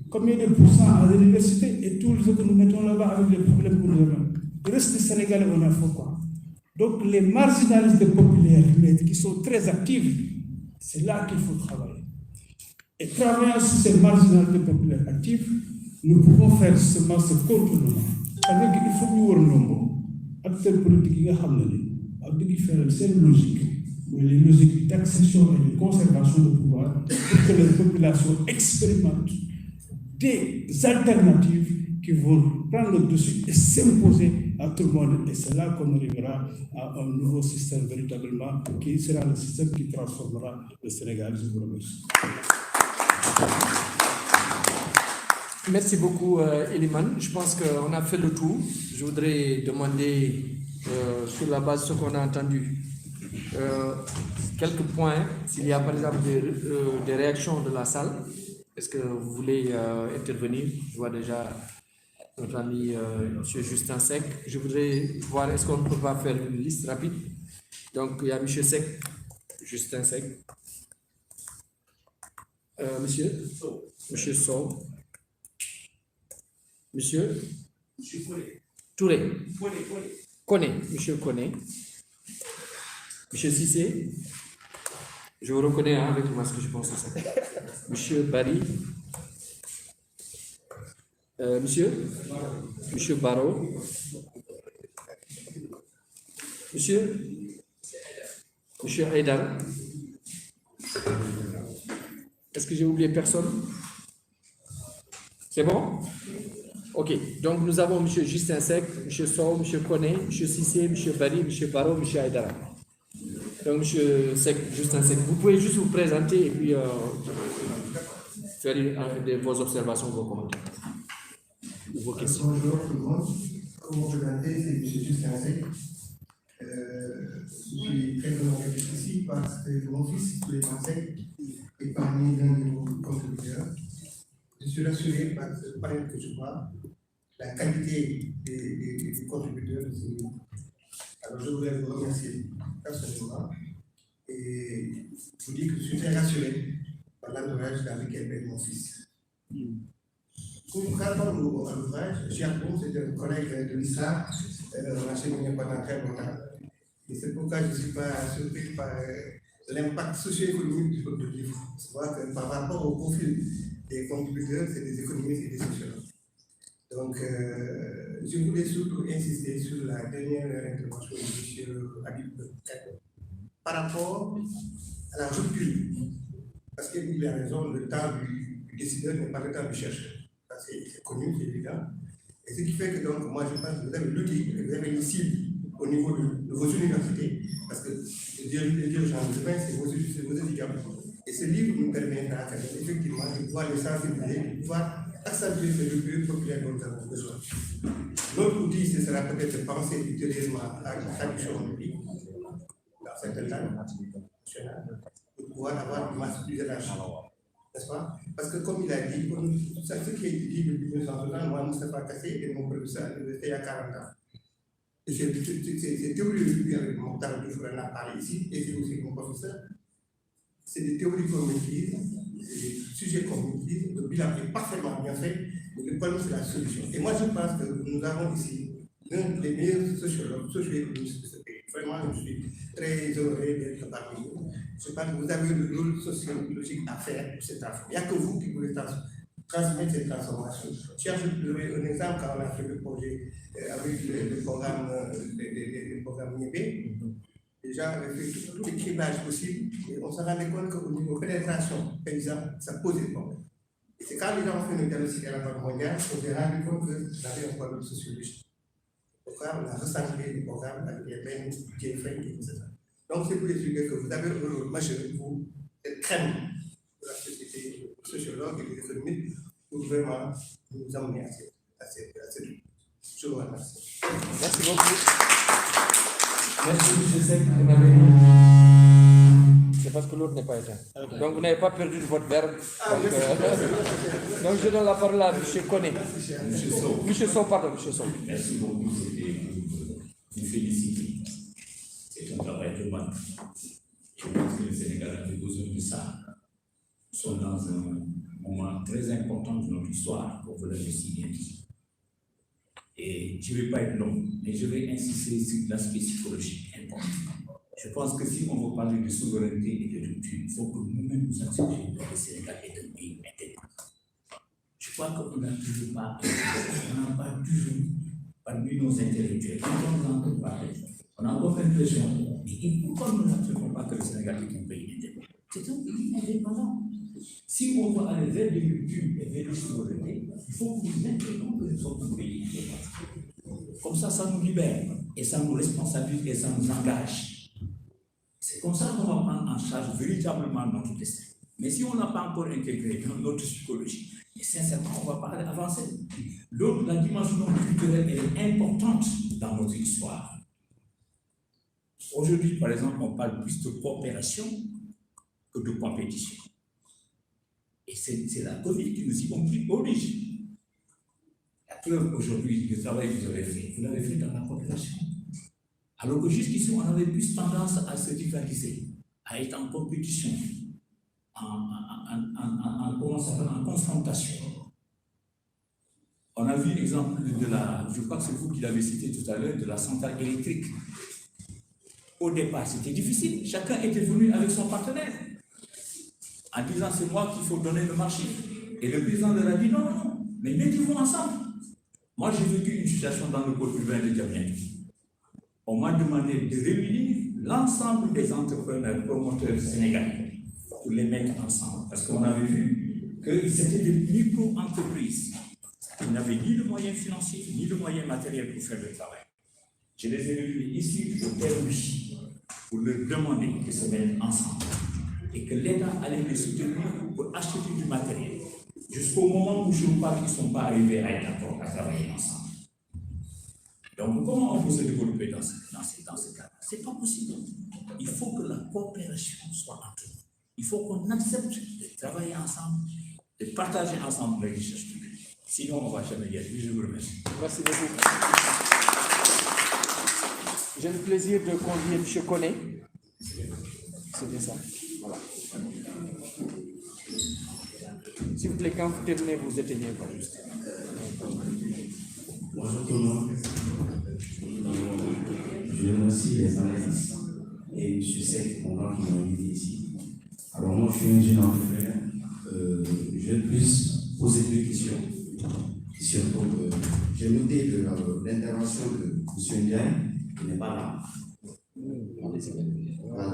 Combien de pourcents à l'université et tout ce que nous mettons là-bas avec les problèmes que nous avons? Le reste des Sénégalais, on a fait quoi? Donc les marginalistes populaires, mais qui sont très actifs, c'est là qu'il faut travailler. Et travaillant sur ces marginalités populaires actives, nous pouvons faire seulement ce contournement. C'est-à-dire qu'il faut nous voir nombre acteurs politiques qui ont cette logique, les logiques d'accession et de conservation de pouvoir, pour que les populations expérimentent des alternatives qui vont prendre le dessus et s'imposer à tout le monde. Et c'est là qu'on arrivera à un nouveau système véritablement qui sera le système qui transformera le Sénégal. Je vous remercie. Merci beaucoup, Eliman. Je pense qu'on a fait le tour. Je voudrais demander, sur la base de ce qu'on a entendu, quelques points. S'il y a par exemple des réactions de la salle, est-ce que vous voulez intervenir? Je vois déjà notre ami M. Justin Sec. Je voudrais voir, est-ce qu'on ne peut pas faire une liste rapide? Donc, il y a M. Sec, Justin Sec. Monsieur Sow. Monsieur Touré. Koné. Monsieur Koné. Monsieur Cissé. Je vous reconnais avec le masque, je pense que c'est ça. Monsieur Barry. Monsieur Barreau. Monsieur Haïdar. Est-ce que j'ai oublié personne? C'est bon? Ok, donc nous avons M. Justin Seck, M. Sow, M. Koné, M. Sissé, M. Bari, M. Baro, M. Aïdara. Donc M. Seck, Justin Seck, vous pouvez juste vous présenter et puis faire vos observations, vos commentaires, vos questions. Bonjour tout le monde, comme vous présentez, c'est M. Justin Seck. Je suis très honoré d'être ici parce que mon fils, Suleiman Seck, est parmi l'un de nos contributeurs. Je suis rassuré par ce panel que je vois, la qualité des contributeurs de ce niveau. Alors je voudrais vous remercier personnellement et vous dire que je suis très rassuré par l'entourage dans lequel est mon fils. Pour répondre à l'ouvrage, Giardon, c'est un collègue de l'ISA, on a cheminé pendant très longtemps. Et c'est pourquoi je ne suis pas surpris par l'impact socio-économique du livre. Je vois que par rapport au profil des contributeurs, c'est des économistes et des sociologues. Donc, je voulais surtout insister sur la dernière intervention de M. Habib Kato par rapport à la rupture. Parce qu'il a raison, le temps du décideur n'est pas le temps du chercheur. C'est connu, c'est évident. Et ce qui fait que donc, moi je pense que vous avez l'outil, vous avez une cible au niveau de vos universités, parce que le dirigeant de demain, c'est vos étudiants. Et ce livre nous permettra effectivement de pouvoir les sensibiliser, de pouvoir accentuer ces ruptures populaires dont nous avons besoin. L'autre outil, ce sera peut-être de penser ultérieurement à la traduction du livre dans certaines langues nationales, pour pouvoir avoir une masse plus élargie. N'est-ce pas? Parce que comme il a dit, ce qui a été dit depuis 1960, moi, Moustapha Kassé était mon professeur à l'université il y a 40 ans. Et ces théories avec Mokhtar Diouf en a parlé ici, et c'est aussi mon professeur. C'est des théories qu'on maîtrise, c'est des sujets qu'on maîtrise, le bilan est parfaitement bien fait, mais le problème c'est la solution. Et moi je pense que nous avons ici l'un des meilleurs sociologues, socio-économistes de ce pays. Vraiment, je suis très honoré d'être parmi vous. Je pense que vous avez le rôle sociologique à faire pour cette affaire. Il n'y a que vous qui pouvez transmettre cette transformation. Tiens, je vous donner un exemple quand on a fait le projet avec le programme NIEB. Déjà, on a fait tout l'écrivage possible et on se rendait compte qu'au niveau pénétration, par exemple, ça posait problème. Et c'est quand les gens ont fait le diagnostic à la Banque mondiale qu'on s'est rendu compte qu'on avait un problème sociologique. Pourquoi on a recentré le programme avec les mêmes GFA, etc. Donc, c'est pour expliquer que vous avez un rôle majeur pour être crème de la société sociologue et des économistes pour vraiment nous amener à cette je vous remercie. Merci beaucoup. Merci, M. Seck. C'est parce que l'autre n'est pas éteint. Donc, vous n'avez pas perdu votre verbe. Donc, je donne la parole à M. Koné. M. Sow, pardon, M. Sow. Merci beaucoup, c'était vous féliciter. C'est un travail de banque. Je pense que le Sénégal a besoin de ça. Nous sommes dans un moment très important de notre histoire, comme vous l'avez si bien dit. Et je ne vais pas être long, mais je vais insister sur l'aspect psychologique important. Je pense que si on veut parler de souveraineté et de rupture, il faut que nous-mêmes nous acceptions que le Sénégal est un pays intègre. Je crois qu'on n'a toujours pas, parmi nos intellectuels, quand on entend parler, on a encore l'impression, mais pourquoi nous n'acceptons pas que le Sénégal est un pays intègre? C'est un pays indépendant. Si on veut aller vers des ruptures et vers des souverainetés, il faut que nous intégrons que nous sommes un pays indépendant. Comme ça nous libère, et ça nous responsabilise, et ça nous engage. C'est comme ça qu'on va prendre en charge véritablement notre destin. Mais si on n'a pas encore intégré dans notre psychologie, et sincèrement, on ne va pas avancer. L'autre, la dimension culturelle, elle est importante dans notre histoire. Aujourd'hui, par exemple, on parle plus de coopération que de compétition. Et c'est la Covid qui nous y oblige. La preuve aujourd'hui du travail que vous avez fait, vous l'avez fait dans la coopération. Alors que jusqu'ici, on avait plus tendance à se divaliser, à être en compétition, en confrontation. On a vu l'exemple de je crois que c'est vous qui l'avez cité tout à l'heure, de la centrale électrique. Au départ, c'était difficile. Chacun était venu avec son partenaire, en disant c'est moi qu'il faut donner le marché. Et le président leur a dit non, mais mettez-vous ensemble. Moi, j'ai vécu une situation dans le pôle urbain de Djamien. On m'a demandé de réunir l'ensemble des entrepreneurs promoteurs sénégalais pour les mettre ensemble. Parce qu'on avait vu que c'était des micro-entreprises. Ils n'avaient ni le moyen financier, ni le moyen matériel pour faire le travail. Je les ai réunis ici au Père-Louis pour leur demander de se mettre ensemble et que l'État allait les soutenir pour acheter du matériel. Jusqu'au moment où je vous parle, ils ne sont pas arrivés à être d'accord à travailler ensemble. Donc, comment on peut se développer dans ce cas-là? Ce n'est pas possible. Il faut que la coopération soit entre nous. Il faut qu'on accepte de travailler ensemble, de partager ensemble les richesses publiques. Sinon, on ne va jamais y arriver. Je vous remercie. Merci beaucoup. J'ai le plaisir de conduire M. Koné. C'est bien ça. Voilà. S'il vous plaît, quand vous terminez, vous éteignez votre juste. Bonjour tout le monde. Je remercie les analystes et M. Seck, mon grand qui m'a invité ici. Alors moi, je suis un jeune entrepreneur. Je vais plus poser deux questions. Surtout, j'ai noté de l'intervention de M. Ndiaye, qui n'est pas là. Voilà.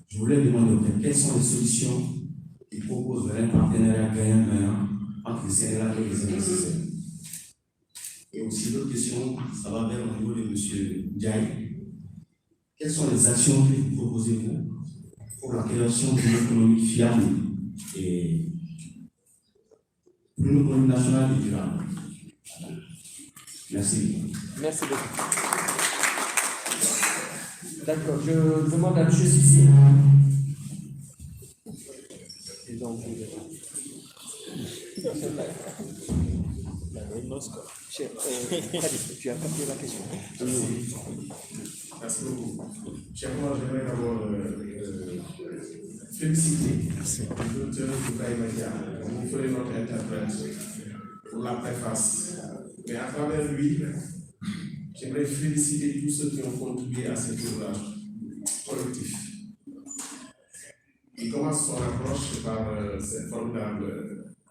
Je voulais demander quelles sont les solutions qu'il propose vers un partenariat gagnant-gagnant entre le Sénégal et les investisseurs. Et aussi l'autre question, ça va vers au niveau de M. Ndiaye. Quelles sont les actions que vous proposez vous pour la création d'une économie fiable et une économie nationale et durable? Merci. Merci beaucoup. D'accord, je demande à M. Sissi. Et donc, cher, tu as capté la question. Merci beaucoup. Cher moi, j'aimerais d'abord féliciter le docteur Ibrahima Dia. Il faut notre interprète pour la préface. Mais à travers lui, j'aimerais féliciter tous ceux qui ont contribué à cet ouvrage collectif. Il commence son approche par cette formidable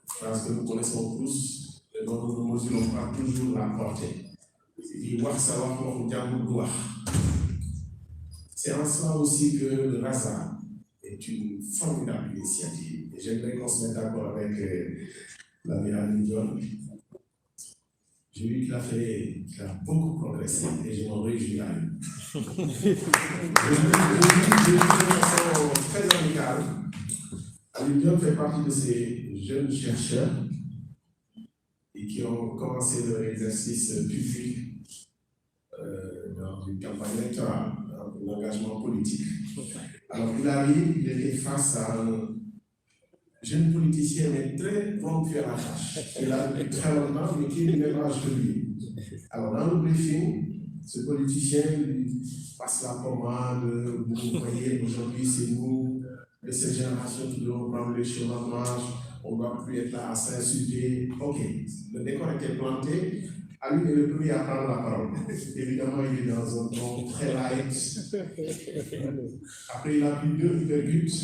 phrase que nous connaissons tous, et dont nous ne mesurons pas toujours la portée. Il dit « C'est en cela aussi que le RASA est une formidable initiative. Et j'aimerais qu'on se mette d'accord avec l'ami Alain Dion. J'ai vu qu'il a beaucoup progressé et je m'en réjouis. Je le dis de façon très amicale. Alain Dion fait partie de ces jeunes chercheurs et qui ont commencé leur exercice public dans une campagne électorale, dans un engagement politique. Alors il arrive, il était face à un jeune politicien, mais très rompu à la tâche. Il a depuis très longtemps, mais qui est du même âge que lui. Alors dans le briefing, ce politicien lui passe la commande, vous voyez, aujourd'hui c'est nous, de cette génération qui devons prendre les choses en marche, on ne doit plus être là à s'insulter. Ok, le décor était planté. À lui, il est le premier à prendre la parole. Évidemment, il est dans un ton très light. Après, il a pris 2 virgules. Il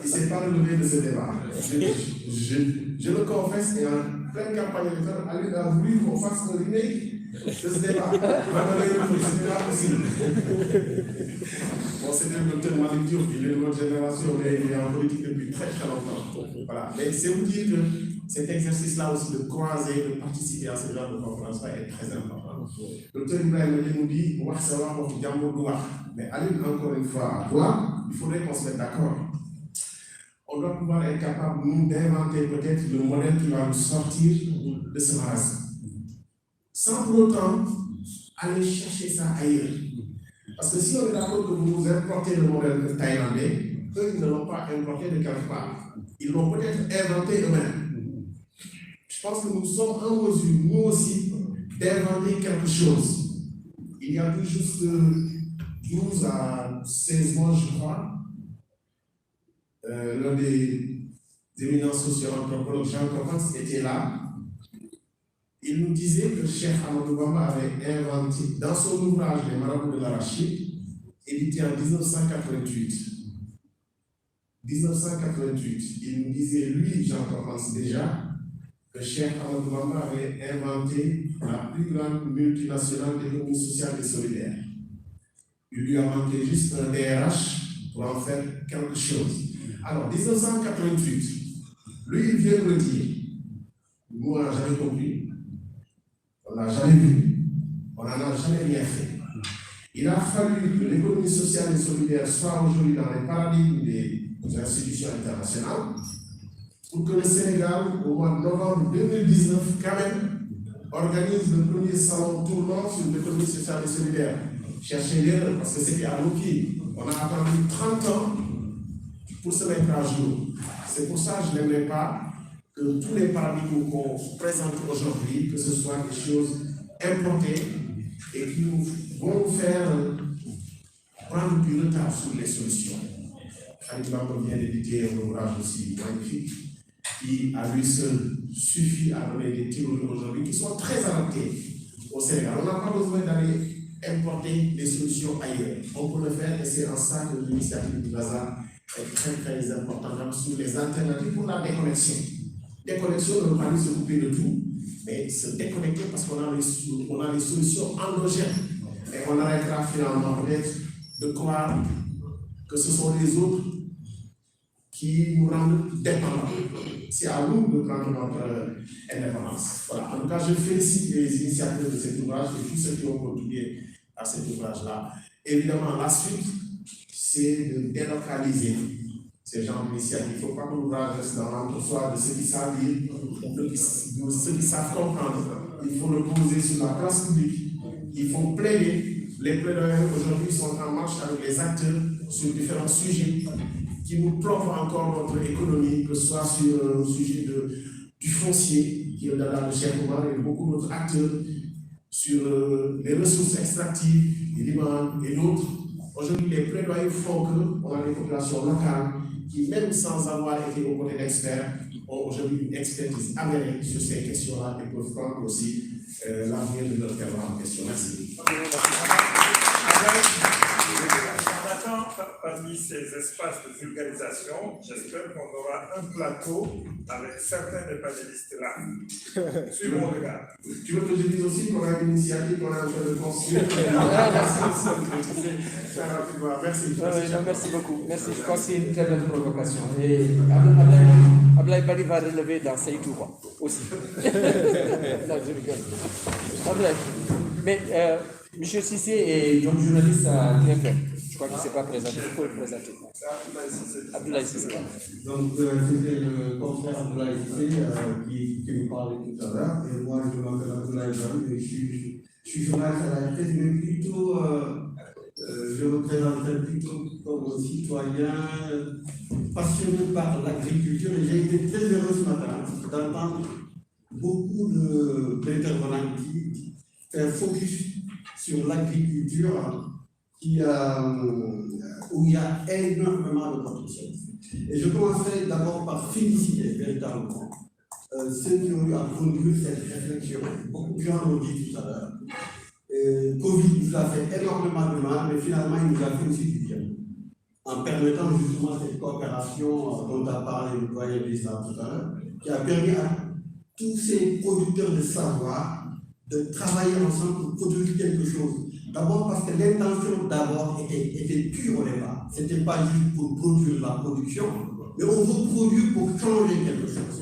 ne s'est pas relevé de ce débat. Je le confesse, et en pleine campagne électorale, Ali a voulu qu'on fasse un remake de ce débat. C'était pas possible. Bon, c'était le docteur Malik Diop, il est de notre génération, mais il est en politique depuis très très longtemps. Voilà. Mais c'est vous dire que cet exercice-là aussi de croiser, de participer à ce genre de conférence-là est très important. Le docteur Ibrahim nous dit, mais Aline, encore une fois, toi, il faudrait qu'on se mette d'accord. On doit pouvoir être capable, nous, d'inventer peut-être le modèle qui va nous sortir de ce marasme. Sans pour autant aller chercher ça ailleurs. Parce que si on est d'accord que vous importez le modèle thaïlandais, eux, ils ne l'ont pas importé de quelque part. Ils l'ont peut-être inventé eux-mêmes. Je pense que nous sommes en mesure, nous aussi, d'inventer quelque chose. Il y a tout juste 12 à 16 mois, je crois, l'un des éminents socio-anthropologues, Jean Coppens, était là. Il nous disait que Cheikh Ahmadou Bamba avait inventé, dans son ouvrage Les Marabouts de l'Arachide, édité en 1988. 1988, il nous disait, lui, Jean Coppens, déjà, que Cheikh Ahmadou Bamba avait inventé la plus grande multinationale d'économie sociale et solidaire. Il lui a manqué juste un DRH pour en faire quelque chose. Alors, 1988, lui, il vient de le dire. Nous, on n'a jamais compris, on n'a jamais vu, on n'en a jamais rien fait. Il a fallu que l'économie sociale et solidaire soit aujourd'hui dans les paradigmes des institutions internationales pour que le Sénégal, au mois de novembre 2019, quand même, organise le premier salon tournant sur l'économie sociale et solidaire. Cherchez l'erreur, parce que c'était à nos pieds. On a attendu 30 ans pour se mettre à jour. C'est pour ça que je n'aimerais pas que tous les paradigmes qu'on présente aujourd'hui, que ce soit des choses importées et qui vont nous faire prendre du retard sur les solutions. Khalid Bamba vient d'éditer un ouvrage aussi magnifique qui, à lui seul, suffit à donner des théories aujourd'hui qui sont très adaptées au Sénégal. On n'a pas besoin d'aller importer des solutions ailleurs. On peut le faire et c'est en ça que l'initiative du Gaza est très très importante sur les alternatives pour la déconnexion. Déconnexion ne veut pas dire se couper de tout, mais se déconnecter parce qu'on a les solutions endogènes. Et on arrêtera finalement peut-être de croire que ce sont les autres qui nous rendent dépendants. C'est à nous de prendre notre indépendance. Voilà. En tout cas, je félicite les initiateurs de cet ouvrage et tous ceux qui ont contribué à cet ouvrage-là. Évidemment, la suite, c'est de délocaliser ces genres d'initiatives. Il ne faut pas que l'ouvrage reste dans l'entre-soi de ceux qui savent lire, de ceux qui savent comprendre. Il faut le poser sur la place publique. Il faut plaider. Les plaidoyers aujourd'hui sont en marche avec les acteurs sur différents sujets qui nous plombent encore notre économie, que ce soit sur le sujet du foncier, qui est là de Cheikh Oumar, et beaucoup d'autres acteurs, sur les ressources extractives, les Liban et d'autres. Aujourd'hui, les plaidoyers font qu'on a des populations locales qui, même sans avoir été aux côtés d'experts, ont aujourd'hui une expertise avérée sur ces questions-là et peuvent prendre aussi l'avenir de leur terre en question. Merci. On attend parmi ces espaces de vulgarisation, j'espère qu'on aura un plateau avec certains des panélistes là. Suivons mon regard. Tu veux que je dise aussi qu'on a une initiative qu'on a en train de construire. Merci beaucoup. Merci. Je pense que c'est une très bonne provocation. Et Ablaye Bari va relever dans Seydou aussi. Non, je rigole. Ablaye. Mais M. Cissé est donc journaliste à TFM. Je crois qu'il ne s'est pas présenté. Il faut le présenter. Abdoulaye Cissé. Donc, c'était le confrère Abdoulaye Cissé qui nous parlait tout à l'heure. Et moi, je m'appelle Abdoulaye Bari et je suis journaliste à la tête, mais plutôt, je me présentais plutôt comme un citoyen passionné par l'agriculture. Et j'ai été très heureux ce matin d'entendre beaucoup d'intervenants qui font focus sur l'agriculture où il y a énormément de potentiel. Et je commencerai d'abord par féliciter véritablement ceux qui ont eu à conduire cette réflexion. Beaucoup de gens l'ont dit tout à l'heure. Covid nous a fait énormément de mal, mais finalement il nous a fait aussi du bien. En permettant justement cette coopération dont a parlé le doyen Lisa tout à l'heure, qui a permis à tous ces producteurs de savoir de travailler ensemble pour produire quelque chose. D'abord parce que l'intention d'abord était pure au départ. Ce n'était pas juste pour produire la production, mais on veut produire pour changer quelque chose.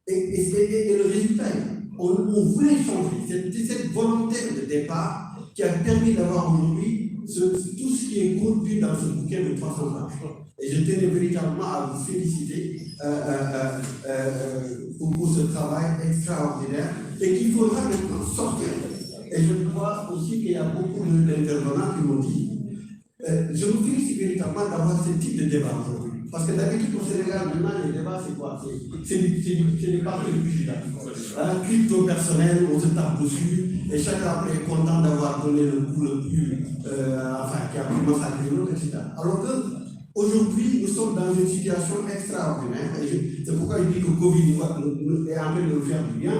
Et le résultat, on voulait changer. C'était cette volonté de départ qui a permis d'avoir aujourd'hui tout ce qui est contenu dans ce bouquin de 300 pages. Et je tenais véritablement à vous féliciter pour ce travail extraordinaire et qu'il faudra maintenant sortir. Et je crois aussi qu'il y a beaucoup d'intervenants qui m'ont dit je vous félicite véritablement d'avoir ce type de débat aujourd'hui. Parce que d'habitude au Sénégal, maintenant, les débats, c'est quoi? C'est des parties de pugilat. Crypto personnel, on se tape dessus, et chacun après est content d'avoir donné le coup le plus, qui a pu massacrer l'autre, etc. Alors que aujourd'hui, nous sommes dans une situation extraordinaire, et c'est pourquoi je dis que le Covid est en train de nous faire du bien.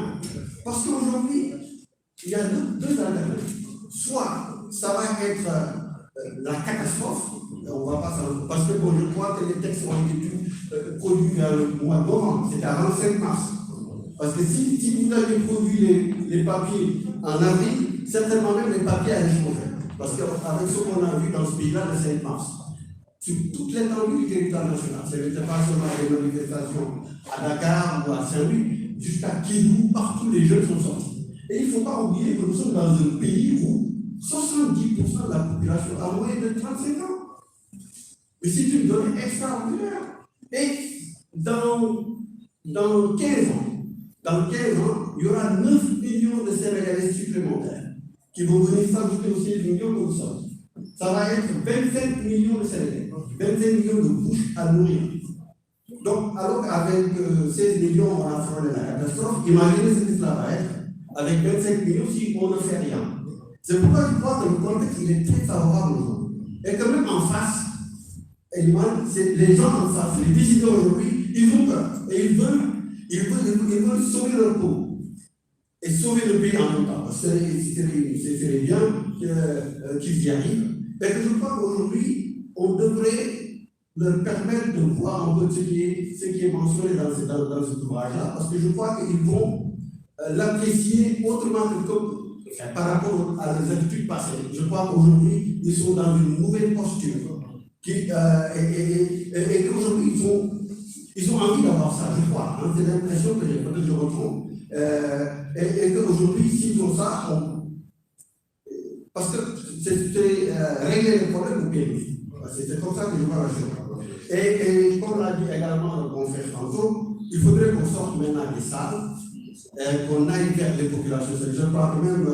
Parce qu'aujourd'hui, il y a deux alternatives. Soit ça va être la catastrophe, on va pas s'en... Parce que bon, je crois que les textes ont été produits vers le mois de novembre, c'était avant le 5 mars. Parce que si vous avez produit les papiers en avril, certainement même les papiers allaient changer. Parce qu'avec ce qu'on a vu dans ce pays-là, le 5 mars, sur toute l'étendue du territoire national. Ce n'était pas seulement des manifestations à Dakar ou à Saint-Louis, jusqu'à Kédougou, partout les jeunes sont sortis. Et il ne faut pas oublier que nous sommes dans un pays où 70% de la population a moins de 35 ans. Mais c'est une donnée extraordinaire. Et dans 15 ans, il y aura 9 millions de Sénégalais supplémentaires qui vont venir s'ajouter aux 16 millions que nous sommes. Ça va être 25 millions de Sénégalais, 25 millions de bouches à nourrir. Donc, alors qu'avec 16 millions, on affronte la catastrophe, imaginez ce que cela va être avec 25 millions si on ne fait rien. C'est pourquoi je crois que le contexte il est très favorable aujourd'hui. Et que même en face, les gens en face, les décideurs aujourd'hui, ils ont peur. Et ils veulent sauver leur peau. Et sauver le pays en même temps. C'est bien qu'ils y arrivent. Et que je crois qu'aujourd'hui, on devrait leur permettre de voir un peu ce qui est mentionné dans cet ouvrage-là, parce que je crois qu'ils vont l'apprécier autrement que comme par rapport à leurs habitudes passées. Je crois qu'aujourd'hui, ils sont dans une nouvelle posture. Et qu'aujourd'hui, ils ont envie d'avoir ça, je crois. Hein, c'est l'impression que j'ai, peut-être que je retrouve. Et qu'aujourd'hui, s'ils ont ça, parce que c'est régler les problèmes au pays. C'est comme ça que je vois la chose. Et comme l'a dit également le confrère tantôt, il faudrait qu'on sorte maintenant des salles, qu'on aille vers les populations. Je crois que même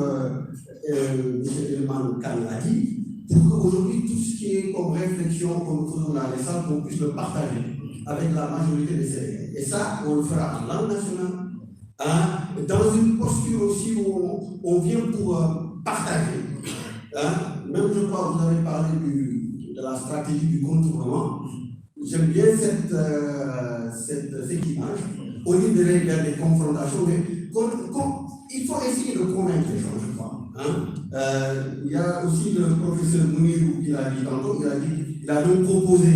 M. Elman Khan l'a dit, pour qu'aujourd'hui, tout ce qui est comme réflexion que nous faisons dans les salles, qu'on puisse le partager avec la majorité des Sénégalais. Et ça, on le fera en langue nationale, hein, dans une posture aussi où on vient pour partager. Hein. Même je crois que vous avez parlé de la stratégie du contournement. J'aime bien cette image. Au lieu de vers des confrontations, mais il faut essayer de convaincre les gens, je crois. Hein. Il y a aussi le professeur Mounirou qui l'a dit tantôt, il a donc proposé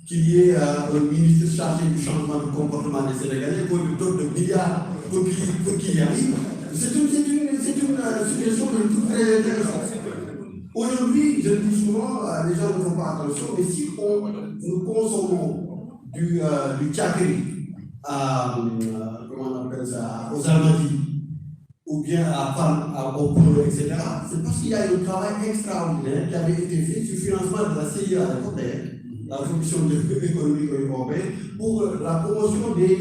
qu'il y ait un ministre chargé du changement de comportement des Sénégalais pour une tonne de milliards pour qu'il y arrive. C'est une suggestion que je trouve très intéressante. Aujourd'hui, je dis souvent, les gens ne font pas attention, mais si nous consommons du tchakri comment on appelle ça, aux Almadies, ou bien au Polo, etc., c'est parce qu'il y a un travail extraordinaire qui avait été fait sur le financement de la CIA européenne, la Commission économique européenne, pour la promotion des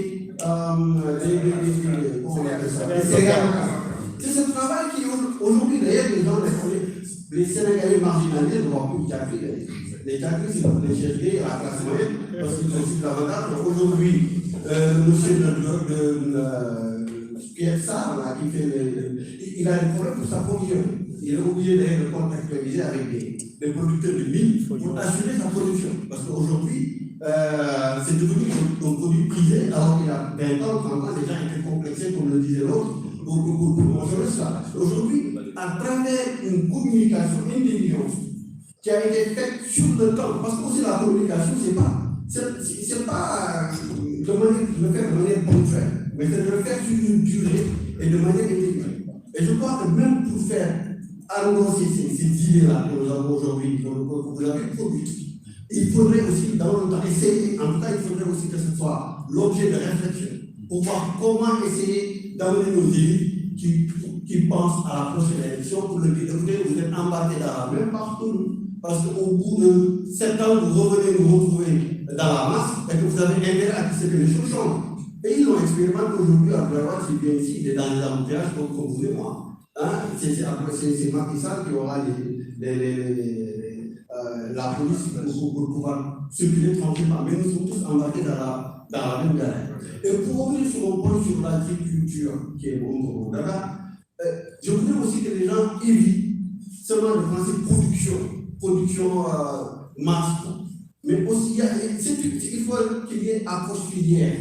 céréales. C'est ce travail qui, aujourd'hui, d'ailleurs, les Sénégalais marginalisés ne voient plus de tchakri. Les tchakris, c'est pour les chercher à la classe moyenne, parce qu'ils ont aussi de l'avantage. Aujourd'hui, monsieur Pierre Sarr, là, qui fait il a des problèmes pour sa production. Il est obligé de contractualiser avec des producteurs de mines pour assurer sa production. Parce qu'aujourd'hui, c'est devenu un produit privé, alors qu'il y a 20 ans, 30 ans, les gens étaient complexés, comme le disait l'autre, pour mentionner ça. Aujourd'hui, à travers une communication intelligente qui a été faite sur le temps, parce que aussi la communication, c'est pas de le faire de manière ponctuelle, mais c'est de le faire sur une durée et de manière intelligente. Et je crois que même pour faire annoncer ces idées-là que nous avons aujourd'hui, que vous avez produites, il faudrait aussi, dans le temps, essayer, en tout cas, il faudrait aussi que ce soit l'objet de réflexion, pour voir comment essayer d'amener nos élites qui pensent à la prochaine élection pour le dire, vous êtes embarqués dans la même partout, parce qu'au bout de 7 ans, vous revenez nous retrouver dans la masse et que vous avez intérêt à ce que les choses changent. Et ils l'ont expérimenté aujourd'hui à Blavat, c'est bien ici, il est dans les embouteillages comme vous et moi. Hein? C'est Macky Sall qui aura la police pour pouvoir circuler tranquillement. Mais nous sommes tous embarqués dans la même galère. Et pour revenir sur mon point sur l'agriculture, qui est mon dada, je voudrais aussi que les gens évitent seulement de penser production masse, mais aussi il faut qu'il y ait approche filière.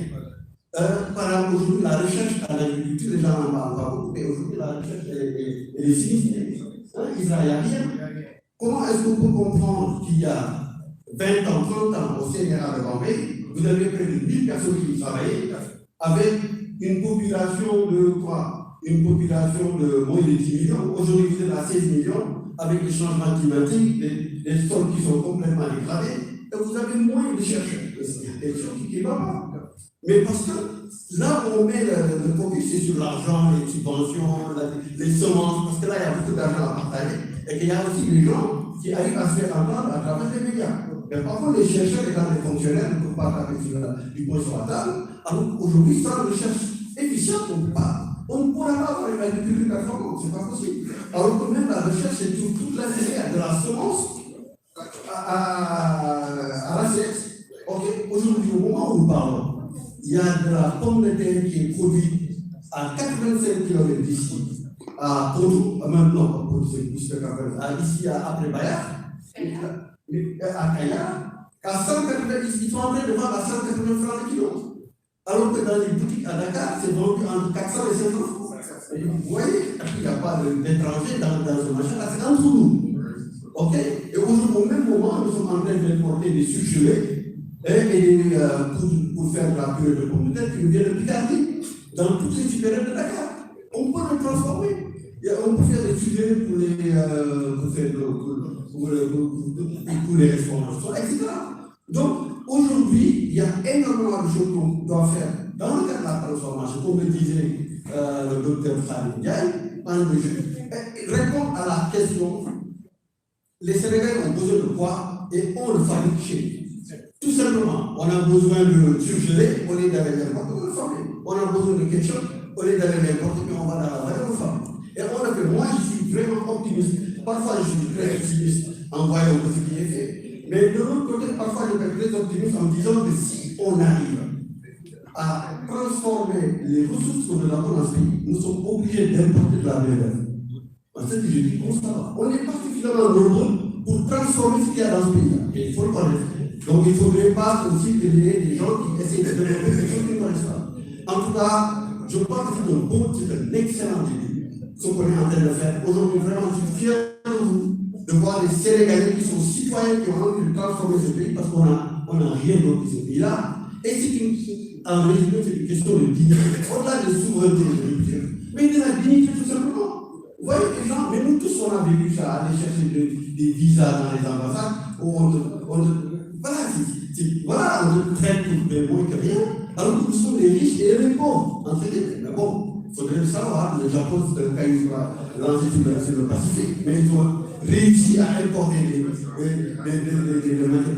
Par exemple, aujourd'hui, la recherche en agriculture, les gens en parlent pas beaucoup, mais aujourd'hui, la recherche elle est sinistrée. Il n'y a rien. Comment est-ce qu'on peut comprendre qu'il y a 20 ans, 30 ans au Sénégal de Bombay, vous avez près de 1000 personnes qui travaillaient avec une population de quoi? Une population de moins de 10 millions. Aujourd'hui, vous êtes à 16 millions avec les changements climatiques, les sols qui sont complètement dégradés. et vous avez moins de chercheurs. Il y a quelque chose qui ne va pas. Mais parce que là où on met le focus, c'est sur l'argent, les subventions, les semences, parce que là, il y a beaucoup d'argent à partager, et qu'il y a aussi des gens qui arrivent à se faire entendre à travers les médias. Mais par contre, les chercheurs et les fonctionnaires ne peuvent pas taper du poing sur la table, alors qu'aujourd'hui, sans recherche efficiente, on ne pourra pas avoir une agriculture performante, c'est pas possible. Alors que même la recherche, c'est toute la filière de la semence à l'assiette. Ok, aujourd'hui, au moment où nous parlons, il y a de la pomme de terre qui est produite à 85 km d'ici, à Pondou, maintenant, ici après Bayard, à Kaya, à 180, ils sont en train de vendre à 180 francs le kilo. Alors que dans les boutiques à Dakar, c'est vendu entre 400 et 500 francs. Vous voyez, il n'y a pas d'étrangers dans ce machin, c'est entre nous. Ok? Et au même moment, nous sommes en train d'importer des surgelés pour faire de la purée de pommes de terre qui nous vient de Picardie, dans toutes les supérieures de Dakar. On peut le transformer. On peut faire des surgelés pour les restaurations, etc. Donc, aujourd'hui, il y a énormément de choses qu'on doit faire dans le cadre de la transformation, comme le disait le docteur Khalid Ndiaye, répondre à la question, les Sénégalais ont besoin de quoi et on le fabrique chez nous. Tout simplement, on a besoin de surgeler, au lieu d'aller l'importer, on le fabrique. On a besoin de ketchup, au lieu d'aller l'importer, mais on va dans la vallée, on le fabrique. Et on a fait, moi je suis vraiment optimiste, parfois je suis très pessimiste en voyant ce qui est fait. Mais de l'autre côté, parfois je suis très optimiste en disant que si on arrive à transformer les ressources que nous avons dans ce pays, nous sommes obligés d'importer de la main-d'œuvre. Parce que je dis constamment, on n'est pas suffisamment nombreux pour transformer ce qu'il y a dans ce pays. Et il faut le connaître. Donc il ne faudrait pas aussi qu'il y ait des gens qui essayent de développer quelque chose qui ne connaissent pas. En tout cas, je pense que c'est un excellent début, ce qu'on est en train de faire. Aujourd'hui, vraiment, je suis fier de vous, de voir des Sénégalais qui sont citoyens, qui ont envie de transformer ce pays, parce qu'on n'a rien d'autre que ce pays-là. Et en résumé, c'est une question de dignité. Au-delà de souveraineté et de rupture, mais de la dignité tout simplement. Vous voyez les gens, mais nous tous on a vécu ça, aller chercher des visas dans les ambassades, où on te traite pour moins que rien, alors que nous sommes les riches et les pauvres. Mais bon, il faudrait le savoir, le Japon c'est un pays qui va lancer sur le Pacifique, mais ils ont réussi à importer des matières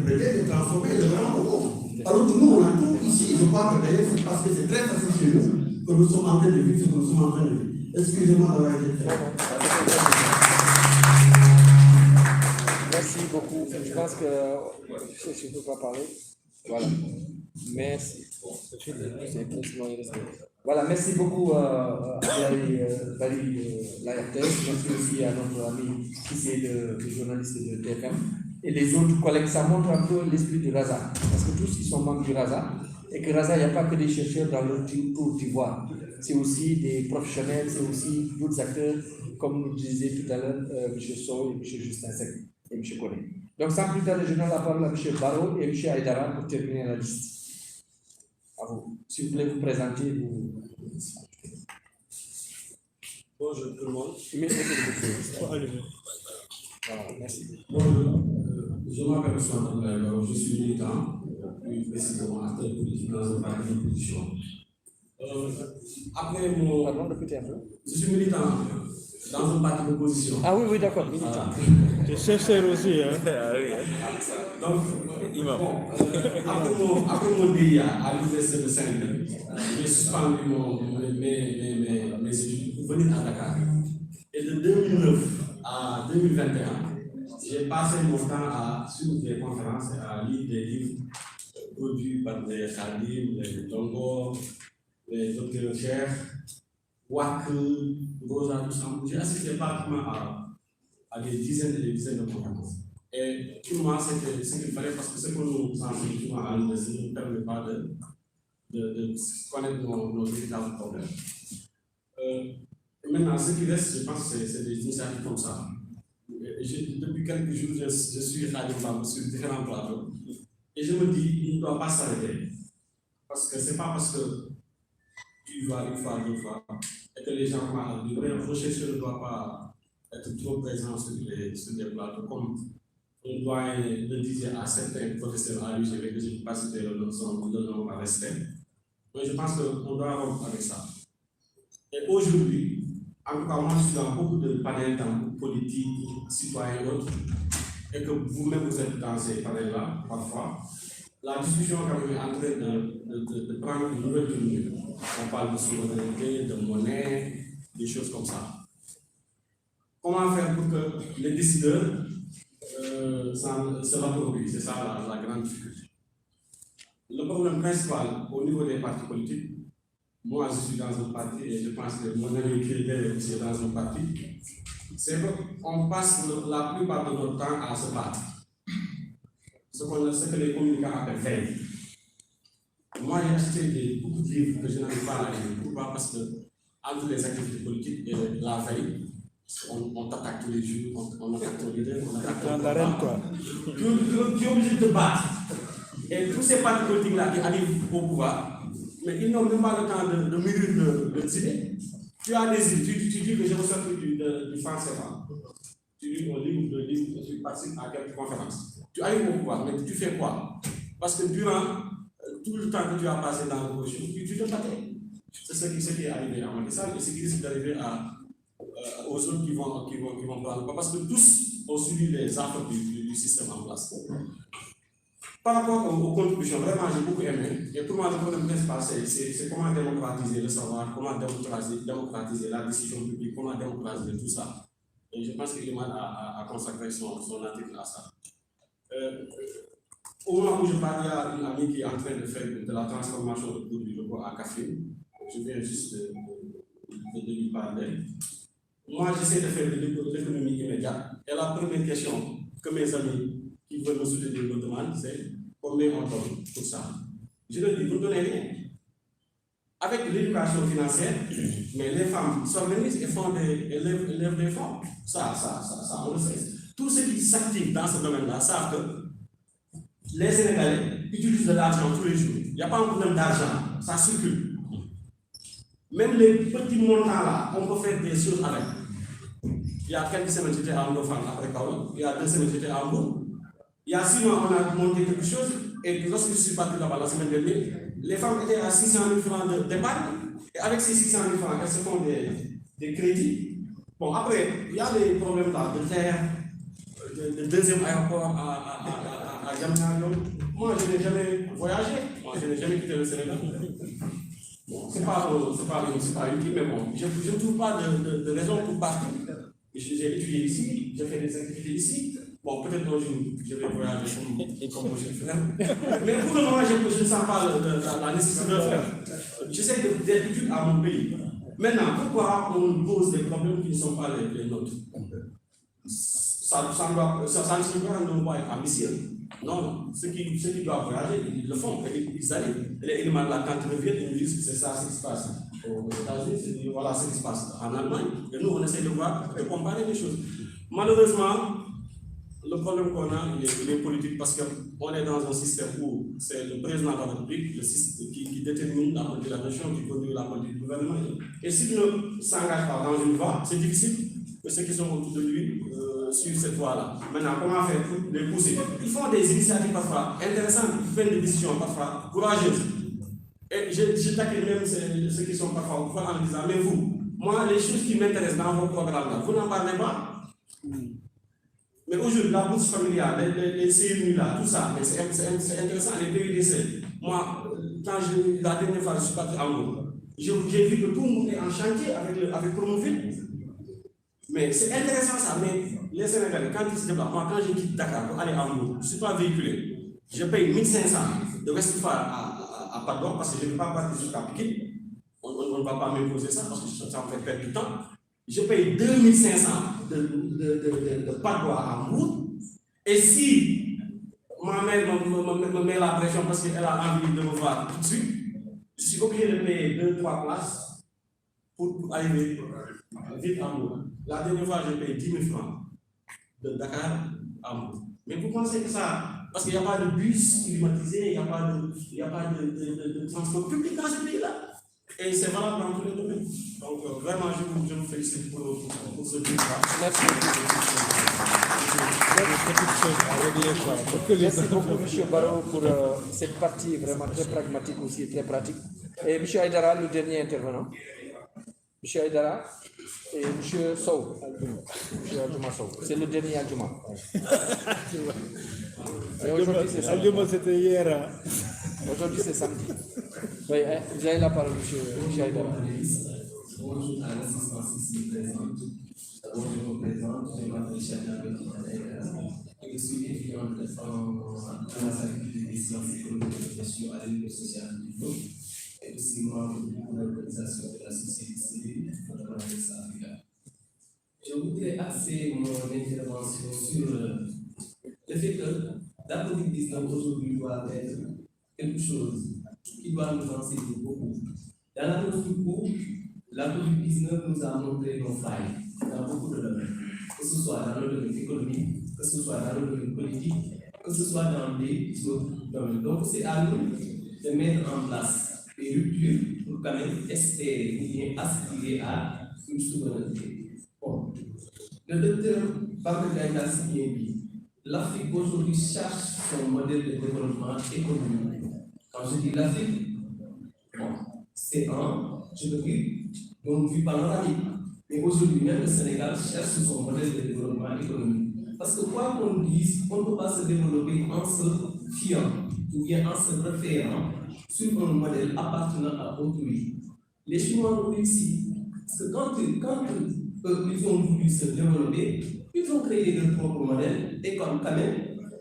précaires, les transformer, les vraiment pauvres. Alors que nous, on a tout ici, je crois que d'ailleurs c'est parce que c'est très facile chez nous que nous sommes en train de vivre ce que nous sommes en train de vivre. Excusez-moi d'avoir été fait. Merci beaucoup. Je pense que je ne peux pas parler. Voilà. Merci. Voilà, merci beaucoup à Valérie Layartes. Merci aussi à notre ami qui est le journaliste de TFM. Et les autres collègues, ça montre un peu l'esprit du RASA. Parce que tous, ils sont membres du RASA. Et que RASA, il n'y a pas que des chercheurs dans le tour d'ivoire. C'est aussi des professionnels, c'est aussi d'autres acteurs, comme nous disait tout à l'heure M. Sow et M. Justin Sec et M. Koné. Donc, sans plus tarder, je donne la parole à M. Barreau et M. Aïdara pour terminer la liste. À vous. Si vous voulez vous présenter, vous. Bonjour tout le monde. Voilà, merci. Bonjour, je m'appelle Ousmane, je suis militant, plus précisément acteur politique dans un parti d'opposition. Après mon. Pardon, répétez un peu. Je suis militant dans un parti d'opposition. Ah oui, d'accord, militant. Tu chercheur aussi, hein? Ah oui. Donc, après mon DIA à l'université de Saint-Denis, j'ai suspendu mes études pour venir à Dakar. Et de 2009 à 2021, j'ai passé mon temps à suivre des conférences et à lire des livres produits par des Khadim, des Tongo, des docteurs Cher, Wak, Goza, tout ça. J'ai assisté pratiquement à des dizaines et des dizaines de conférences. Et pour moi, c'était ce qu'il fallait parce que ce que nous enseignons souvent à l'université ne permet pas de connaître nos véritables problèmes. Maintenant, ce qui reste, je pense que c'est des initiatives comme ça. Depuis quelques jours, je suis Khadim sur différents plateaux. Et je me dis, il ne doit pas s'arrêter. Parce que ce n'est pas parce que tu vas une fois, deux fois, et que les gens vont dire, le chercheur ne doit pas être trop présent sur des plateaux, comme un doyen le disait à certains professeurs à l'UGB, que je ne vais pas citer le nom par respect. Mais je pense qu'on doit rompre avec ça. Et aujourd'hui, en tout cas, moi je suis dans beaucoup de panels politiques, citoyens et autres, et que vous-même vous êtes dans ces panels-là, parfois, la discussion quand même est en train de prendre une nouvelle tournure. On parle de souveraineté, de monnaie, des choses comme ça. Comment faire pour que les décideurs se l'approprient? C'est ça la grande difficulté. Le problème principal au niveau des partis politiques, moi je suis dans un parti et je pense que mon ami qui est aussi dans un parti, c'est qu'on passe la plupart de notre temps à se battre. Ce que les communicants appellent veille. Moi j'ai acheté beaucoup de livres que je n'arrive pas à lire. Pourquoi? Parce que entre les activités politiques et la veille, on t'attaque tous les jours, on attaque ton leader, on attaque ton pouvoir. Tu es obligé de te battre. Et tous ces partis politiques-là qui arrivent au pouvoir, mais ils n'ont même pas le temps de mûrir leurs idées. Tu as des idées, tu dis que je me sors du français. Tu lis mon livre, tu participes à quelques conférences. Tu arrives au pouvoir, mais tu fais quoi? Parce que durant tout le temps que tu as passé dans l'opposition, tu te battais. C'est ce qui est arrivé à Macky Sall et ce qui risque d'arriver aux autres qui vont prendre. Parce que tous ont suivi les affres du système en place. Par rapport aux contributions, vraiment j'ai beaucoup aimé. Et pour moi, le problème principal, c'est comment démocratiser le savoir, comment démocratiser la décision publique, comment démocratiser tout ça. Et je pense qu'il a consacré son article à ça. Au moment où je parle, il y a une amie qui est en train de faire de la transformation de produits locaux à café. Je viens juste de lui parler. Moi, j'essaie de faire de l'économie immédiate. Et la première question que mes amis qui veulent me soutenir me demandent, c'est combien on donne pour ça. Je leur dis, vous ne donnez rien. Avec l'éducation financière, mais les femmes s'organisent et élèvent des fonds. Ça, on le sait. Tous ceux qui s'activent dans ce domaine-là savent que les Sénégalais utilisent de l'argent tous les jours. Il n'y a pas un problème d'argent, ça circule. Même les petits montants là, on peut faire des choses avec. Il y a quelques semaines, j'étais à Ndofane après Kaolo. Il y a 2 semaines, j'étais à Hambourg. Il y a 6 mois, on a monté quelque chose. Et lorsque je suis parti là-bas la semaine dernière, les femmes étaient à 600 000 francs d'épargne. Et avec ces 600 000 francs, elles se font des crédits. Bon, après, il y a des problèmes là de terre, de deuxième aéroport à Diamniadio. Moi, je n'ai jamais voyagé. Moi, je n'ai jamais quitté le Sénégal. Bon, c'est pas utile, mais bon, je ne trouve pas de raison pour partir. J'ai étudié ici, j'ai fait des activités ici. Bon, peut-être un jour, je vais voyager comme mon jeune frère. Mais pour le moment, je ne sens pas la nécessité de le faire. J'essaie d'être utile à mon pays. Maintenant, pourquoi on pose des problèmes qui ne sont pas les nôtres? Ça ne signifie pas qu'on doit être ambitieux. Non, ceux qui doivent voyager, ils le font, ils arrivent. Et quand ils reviennent, ils nous disent que c'est ça ce qui se passe aux États-Unis, voilà ce qui se passe en Allemagne. Et nous, on essaie de voir, de comparer les choses. Malheureusement, le problème qu'on a, il est politique parce qu'on est dans un système où c'est le président de la République qui détermine la politique de la nation, qui conduit la politique du gouvernement. Et s'il ne s'engage pas dans une voie, c'est difficile que ceux qui sont autour de lui suivent cette voie-là. Maintenant, comment faire pour les pousser? Ils font des initiatives parfois intéressantes, ils prennent des décisions parfois courageuses. Et je taquine même ceux qui sont parfois au pouvoir en disant, mais vous, moi, les choses qui m'intéressent dans vos programmes-là, vous n'en parlez pas? Mais aujourd'hui, la bourse familiale, les CNU-là, tout ça, c'est intéressant, les PUDC. Moi, la dernière fois, je suis parti à Hambourg, j'ai vu que tout le monde est en chantier avec Promoville. Mais c'est intéressant ça, mais les Sénégalais, quand ils se déplacent, moi, quand je quitte Dakar pour aller à Hambourg, je ne suis pas véhiculé. Je paye 1500 de Westphal à Padoue parce que je ne vais pas partir jusqu'à Pikine. On ne va pas m'imposer ça parce que ça me fait perdre du temps. Je paye 2500 de Padoue à Hambourg. Et si ma mère me met la pression parce qu'elle a envie de me voir tout de suite, je suis obligé de payer 2-3 places pour arriver vite à Hambourg. La dernière fois, j'ai payé 10 000 francs de Dakar à Hambourg. Mais vous pensez que ça, parce qu'il n'y a pas de bus climatisé, il n'y a pas de transport public dans ce pays-là. Et c'est valable dans tous les domaines. Donc vraiment, je vous félicite pour ce livre-là. Merci. Merci beaucoup, M. Barreau, pour cette partie vraiment très pragmatique aussi, très pratique. Et M. Aïdara, le dernier intervenant. M. Aïdara et M. Sow. M. Adjouma Sow. C'est le dernier Adjouma. Et aujourd'hui, c'est samedi. C'était hier. Aujourd'hui, c'est samedi. Oui, vous avez la parole, M. Aïdara. Bonjour à l'assistance ici présente. D'abord, je me présente, je m'appelle Chania et je suis étudiant en faculté des sciences économiques et de gestion à l'Université sociale du Niveau et aussi membre de l'organisation de la société civile dans la Africa. Je voudrais axer mon intervention sur le fait que la COVID-19 aujourd'hui doit être quelque chose qui doit nous enseigner beaucoup. Dans la mesure où la COVID-19 nous a montré nos failles dans beaucoup de domaines, que ce soit dans le domaine économique, que ce soit dans le domaine politique, que ce soit dans les autres domaines. Donc, c'est à nous de mettre en place des ruptures pour quand même espérer ou bien aspirer à une souveraineté. Bon. Le docteur Bamenda si bien dit, l'Afrique aujourd'hui cherche son modèle de développement économique. Quand je dis l'Afrique, bon, c'est je veux dire, donc vu panoramique. Mais aujourd'hui, même le Sénégal cherche son modèle de développement économique. Parce que quoi qu'on dise, on ne peut pas se développer en se fiant ou bien en se référant sur un modèle appartenant à autrui. Les Chinois ont réussi. Parce que quand ils ont voulu se développer, ils ont créé leur propre modèle et quand même,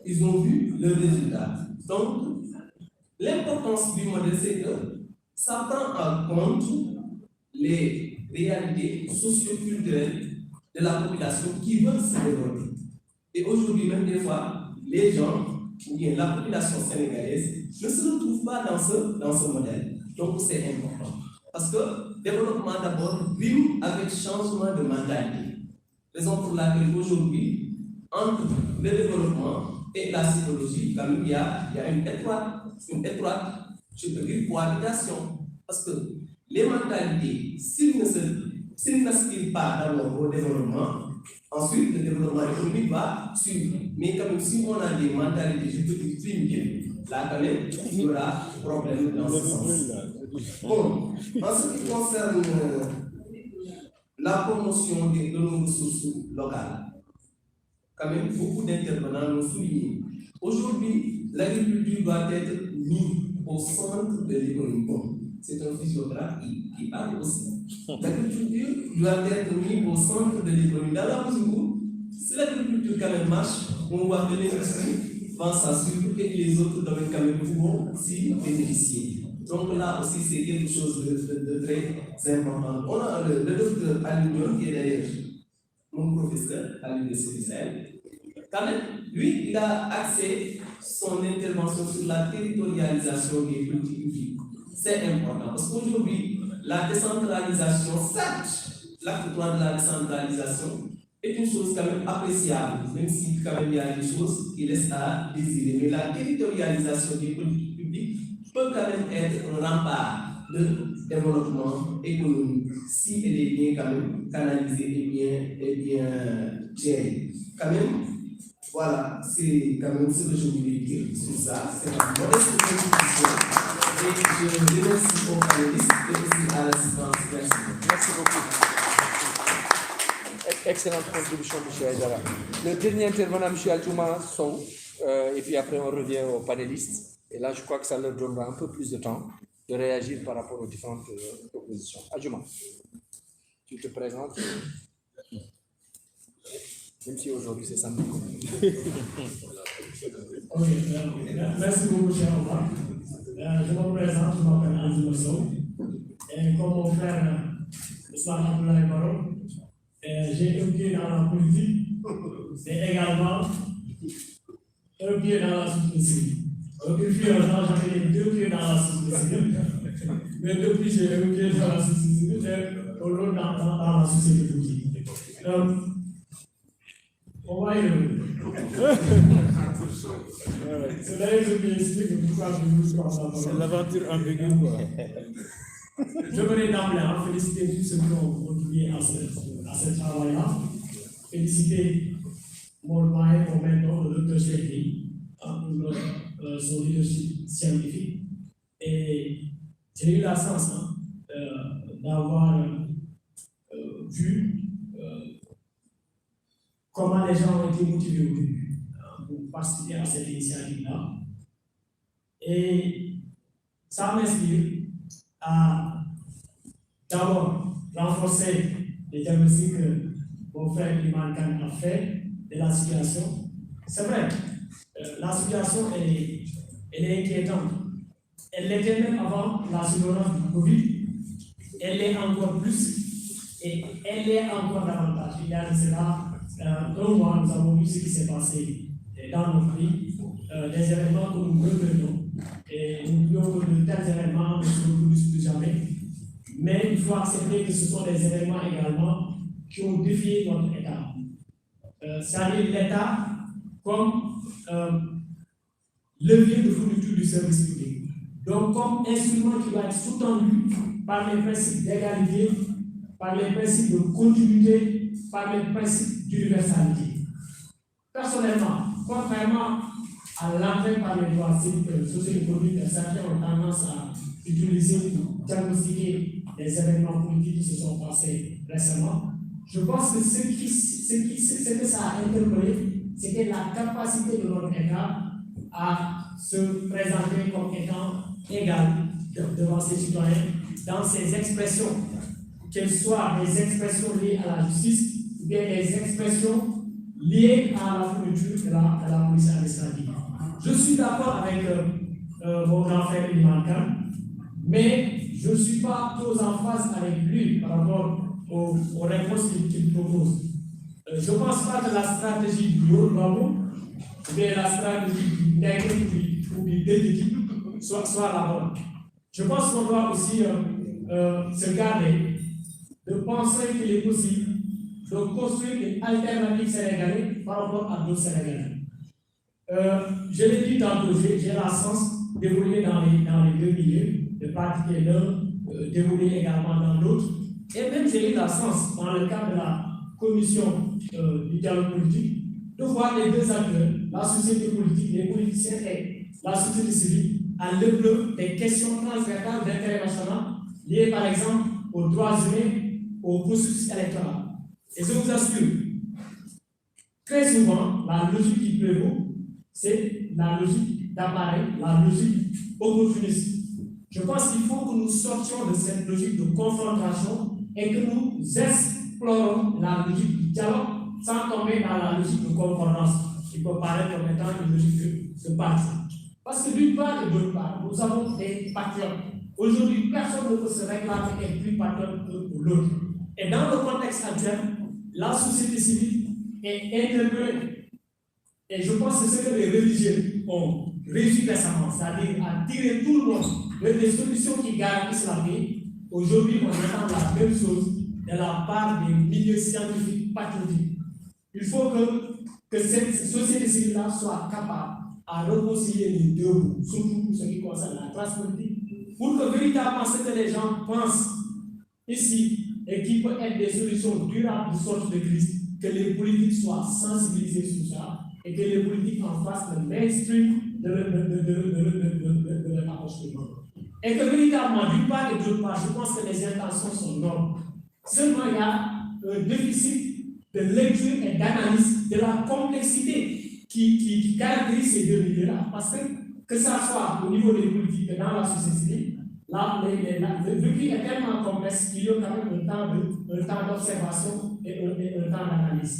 ils ont vu le résultat. Donc, l'importance du modèle, c'est que ça prend en compte les réalités socio-culturelles de la population qui veulent se développer. Et aujourd'hui, même des fois, les gens, ou bien la population sénégalaise, ne se retrouvent pas dans ce modèle. Donc, c'est important. Parce que développement d'abord rime avec changement de mentalité. Raison pour laquelle aujourd'hui, entre le développement et la psychologie, comme il y a une étroite, je peux dire, cohabitation. Parce que les mentalités, s'ils n'aspirent pas d'abord au développement, ensuite le développement économique va suivre. Mais quand même, si on a des mentalités, je peux dire primitives, là quand même, il y aura problème dans ce sens. Bon, en ce qui concerne la promotion de nos ressources locales, quand même, beaucoup d'intervenants l'ont souligné. Aujourd'hui, l'agriculture doit être mise au centre de l'économie. Bon, c'est un physiographe qui parle aussi. L'agriculture doit être mise au centre de l'économie. Dans la mesure où, si l'agriculture quand même marche, on voit que l'industrie va s'en suivre et les autres domaines quand même pourront s'y bénéficier. Donc là aussi, c'est quelque chose de très important. On a le docteur Alunion, qui est d'ailleurs mon professeur à l'Université d'Israël. Quand même, lui, il a axé son intervention sur la territorialisation des politiques publiques. C'est important parce qu'aujourd'hui, la décentralisation, certes, l'acte 3 de la décentralisation est une chose quand même appréciable, même si quand même il y a des choses qui laissent à désirer. Mais la territorialisation des politiques publiques peut quand même être un rempart de développement économique si elle est bien quand même canalisée et bien gérée. Quand même, voilà, c'est quand même ce que je voulais dire sur ça. C'est ma modeste contribution. Et je remercie aux panélistes et aussi à l'assistance. Merci beaucoup. Excellente contribution, M. Aïdara. Le dernier intervenant, M. Adjouma Sow, et puis après on revient aux panélistes. Et là, je crois que ça leur donnera un peu plus de temps de réagir par rapport aux différentes propositions. Adjouma, tu te présentes, même si aujourd'hui c'est samedi. Merci beaucoup, cher Omar. Je me présente, je m'appelle Adjouma Sow. Et comme mon frère Ousmane Abdoulaye Barreau, j'ai un pied dans la politique et également un pied dans la société civile. J'avais les deux pieds dans la société civile, mais depuis j'ai un pied dans la société civile et l'autre dans la société politique. On va y revenir. C'est d'ailleurs ce qui explique pourquoi je vous parle. C'est l'aventure ambiguë, quoi. Je voudrais d'emblée féliciter tous ceux qui ont contribué à ce travail-là. Féliciter mon doyen, mon mentor, le Dr. Chéri, pour son leadership scientifique. Et j'ai eu la chance d'avoir vu comment les gens ont été motivés au début pour participer à cette initiative-là. Et ça m'inspire à d'abord renforcer les diagnostics que mon frère Iman Khan a fait de la situation. C'est vrai, la situation elle est inquiétante. Elle l'était même avant la survenance du Covid. Elle l'est encore plus et elle l'est encore davantage. Il y a de cela un mois, nous avons vu ce qui s'est passé dans notre pays, des événements que nous regrettons. Et nous voulons que de tels événements ne se reproduisent plus jamais. Mais il faut accepter que ce sont des événements également qui ont défié notre État. C'est-à-dire l'État comme levier de fourniture du service public. Donc, comme instrument qui doit être sous-tendu par les principes d'égalité, par les principes de continuité, par les principes d'universalité. Personnellement, contrairement à l'entrée par les droits socio-économiques que certains ont tendance à utiliser pour diagnostiquer les événements politiques qui se sont passés récemment, je pense que ce que ça a interpellé, c'était la capacité de notre État à se présenter comme étant égal devant ses citoyens dans ses expressions, qu'elles soient des expressions liées à la justice ou bien des expressions liées à la fourniture de la police administrative. Je suis d'accord avec mon grand frère Iman Khan, mais je ne suis pas trop en phase avec lui par rapport aux réponses qu'il propose. Je ne pense pas que la stratégie du Yoruba ou bien la stratégie du Nègre ou du Dédiki soit la bonne. Je pense qu'on doit aussi se garder de penser qu'il est possible de construire une alternative sénégalaise par rapport à d'autres Sénégalais. Je l'ai dit tantôt, j'ai la chance d'évoluer dans les deux milieux, de pratiquer l'un, d'évoluer également dans l'autre. Et même j'ai eu la chance, dans le cadre de la commission du dialogue politique, de voir les deux acteurs, la société politique, les politiciens et la société civile, à l'épreuve des questions transversales d'intérêt national liées par exemple aux droits humains, au processus électoral. Et je vous assure, très souvent, la logique qui prévaut, c'est la logique d'appareil, la logique opportuniste. Je pense qu'il faut que nous sortions de cette logique de confrontation et que nous explorons la logique du dialogue sans tomber dans la logique de concordance qui peut paraître comme étant une logique de parti. Parce que d'une part et d'autre part, nous avons des patriotes. Aujourd'hui, personne ne peut se réclamer être plus patriote que l'autre. Et dans le contexte actuel, la société civile est interpellée. Et je pense que c'est ce que les religieux ont réussi récemment, c'est-à-dire à tirer tout le monde vers des solutions qui garantissent la paix. Aujourd'hui, on attend la même chose de la part des milieux scientifiques patriotiques. Il faut que cette société civile-là soit capable à réconcilier les deux bouts, surtout pour ce qui concerne la classe politique, pour que véritablement ce que les gens pensent ici et qui peut être des solutions durables de sorte de crise, que les politiques soient sensibilisés sur ça et que les politiques en fassent le mainstream de leur approche. Et que véritablement, d'une part et d'autre part, je pense que les intentions sont nobles. Seulement, il y a un déficit de lecture et d'analyse de la complexité qui caractérise ces deux milieux-là. Parce que ça soit au niveau des politiques et dans la société civile, le vécu est tellement complexe qu'il y a quand même un temps d'observation et un temps d'analyse.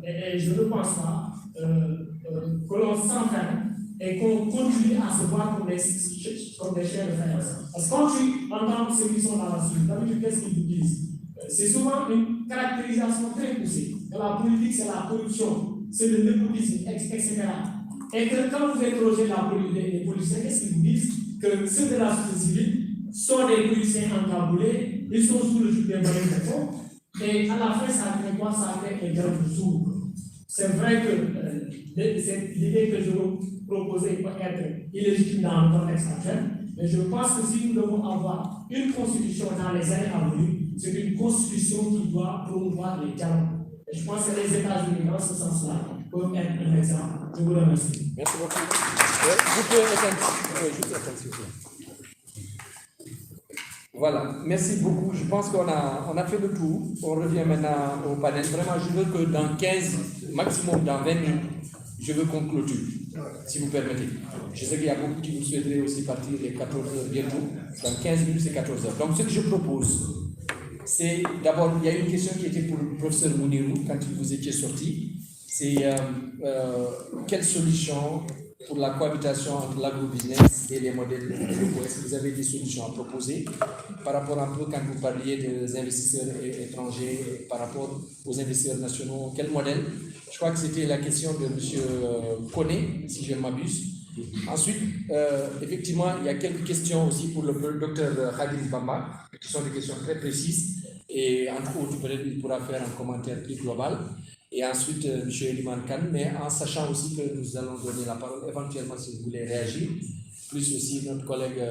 Et je ne pense pas que l'on s'enferme et qu'on continue à se voir comme des chiens de faïence. Parce que quand tu entends ceux qui sont dans la suite, d'habitude, qu'est-ce qu'ils vous disent? C'est souvent une caractérisation très poussée. De la politique, c'est la corruption, c'est le népotisme, etc. Et que quand vous interrogez les policiers, qu'est-ce qu'ils vous disent? Que ceux de la société civile sont des policiers encaboulés, ils sont sous le joug des moyens de fond, et à la fin, ça crée quoi? Ça crée un dialogue sourd. C'est vrai que l'idée que je vous proposais peut être illégitime dans le contexte actuel, mais je pense que si nous devons avoir une constitution dans les années à venir, c'est une constitution qui doit promouvoir les dialogues. Je pense que les États-Unis, dans ce sens-là, peuvent être un exemple. Je vous remercie. Merci beaucoup. Vous pouvez juste attendre, s'il vous plaît. Voilà, merci beaucoup. Je pense qu'on a fait le tour. On revient maintenant au panel. Vraiment, je veux que dans 15, maximum dans 20 minutes, je veux qu'on clôture, si vous permettez. Je sais qu'il y a beaucoup qui vous souhaiteraient aussi partir les 14h bientôt. Dans 15 minutes, c'est 14h. Donc, ce que je propose, c'est d'abord, il y a une question qui était pour le professeur Mounirou quand vous étiez sorti. C'est quelle solution pour la cohabitation entre l'agrobusiness et les modèles locaux? Est-ce que vous avez des solutions à proposer par rapport un peu quand vous parliez des investisseurs étrangers, par rapport aux investisseurs nationaux? Quel modèle? Je crois que c'était la question de M. Koné, si je ne m'abuse. Ensuite, effectivement, il y a quelques questions aussi pour le docteur Khadim Bamba, qui sont des questions très précises, et entre autres, peut-être il pourra faire un commentaire plus global. Et ensuite, M. Eliman Khan, mais en sachant aussi que nous allons donner la parole éventuellement si vous voulez réagir, plus aussi notre collègue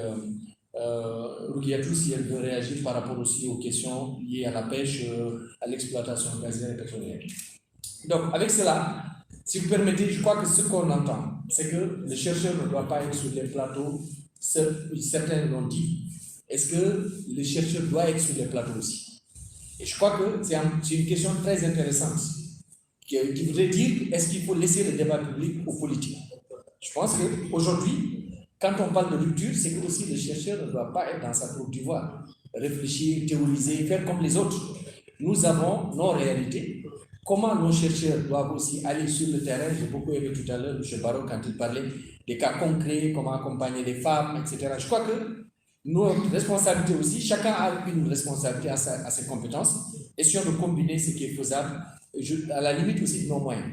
Rougiatou, si elle veut réagir par rapport aussi aux questions liées à la pêche, à l'exploitation gazière et pétrolière. Donc, avec cela, si vous permettez, je crois que ce qu'on entend, c'est que le chercheur ne doit pas être sur les plateaux, certains l'ont dit. Est-ce que le chercheur doit être sur les plateaux aussi? Et je crois que c'est une question très intéressante qui voudrait dire est-ce qu'il faut laisser le débat public aux politiques? Je pense qu'aujourd'hui, quand on parle de rupture, c'est que aussi le chercheur ne doit pas être dans sa tour d'ivoire, réfléchir, théoriser, faire comme les autres. Nous avons nos réalités. Comment nos chercheurs doivent aussi aller sur le terrain? J'ai beaucoup aimé tout à l'heure M. Barreau quand il parlait des cas concrets, comment accompagner les femmes, etc. Je crois que notre responsabilité aussi, chacun a une responsabilité à ses compétences, essayons de combiner ce qui est faisable, à la limite aussi de nos moyens.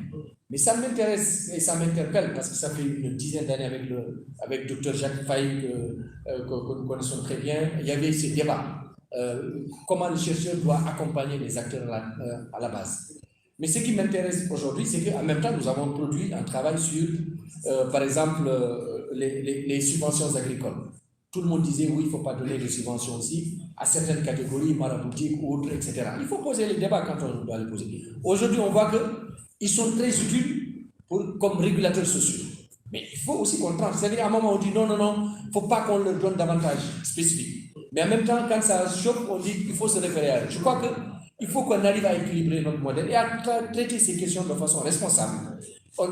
Mais ça m'intéresse et ça m'interpelle parce que ça fait une dizaine d'années avec le Dr Jacques Faye que nous connaissons très bien, il y avait ce débat. Comment le chercheur doit accompagner les acteurs à la base. Mais ce qui m'intéresse aujourd'hui, c'est qu'en même temps, nous avons produit un travail sur, par exemple, les subventions agricoles. Tout le monde disait, oui, il ne faut pas donner de subventions aussi à certaines catégories, maraboutiques, autres, etc. Il faut poser les débats quand on doit les poser. Aujourd'hui, on voit qu'ils sont très utiles comme régulateurs sociaux. Mais il faut aussi comprendre. C'est-à-dire, à un moment, on dit non, il ne faut pas qu'on leur donne davantage spécifique. Mais en même temps, quand ça choque, on dit qu'il faut se référer à eux. Je crois qu'il faut qu'on arrive à équilibrer notre modèle et à traiter ces questions de façon responsable.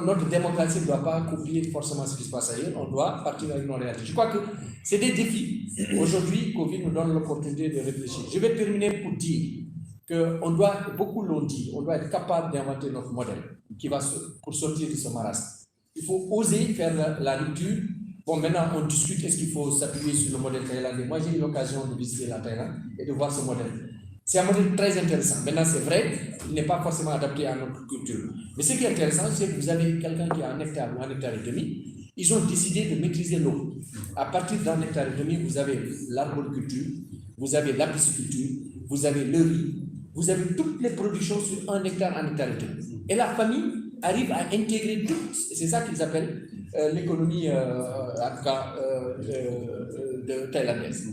Notre démocratie ne doit pas copier forcément ce qui se passe ailleurs, on doit partir avec nos réalités. Je crois que c'est des défis. Aujourd'hui, Covid nous donne l'opportunité de réfléchir. Je vais terminer pour dire qu'on doit, beaucoup l'ont dit, on doit être capable d'inventer notre modèle pour sortir de ce marasme. Il faut oser faire la rupture. Bon, maintenant, on discute, est-ce qu'il faut s'appuyer sur le modèle thaïlandais? Moi, j'ai eu l'occasion de visiter la Thaïlande et de voir ce modèle. C'est un modèle très intéressant. Maintenant, c'est vrai, il n'est pas forcément adapté à notre culture. Mais ce qui est intéressant, c'est que vous avez quelqu'un qui a 1 hectare ou 1 hectare et demi. Ils ont décidé de maîtriser l'eau. À partir d'1 hectare et demi, vous avez l'arboriculture, vous avez la pisciculture, vous avez le riz, vous avez toutes les productions sur 1 hectare, 1 hectare et demi. Et la famille arrive à intégrer tout. C'est ça qu'ils appellent l'économie thaïlandaise.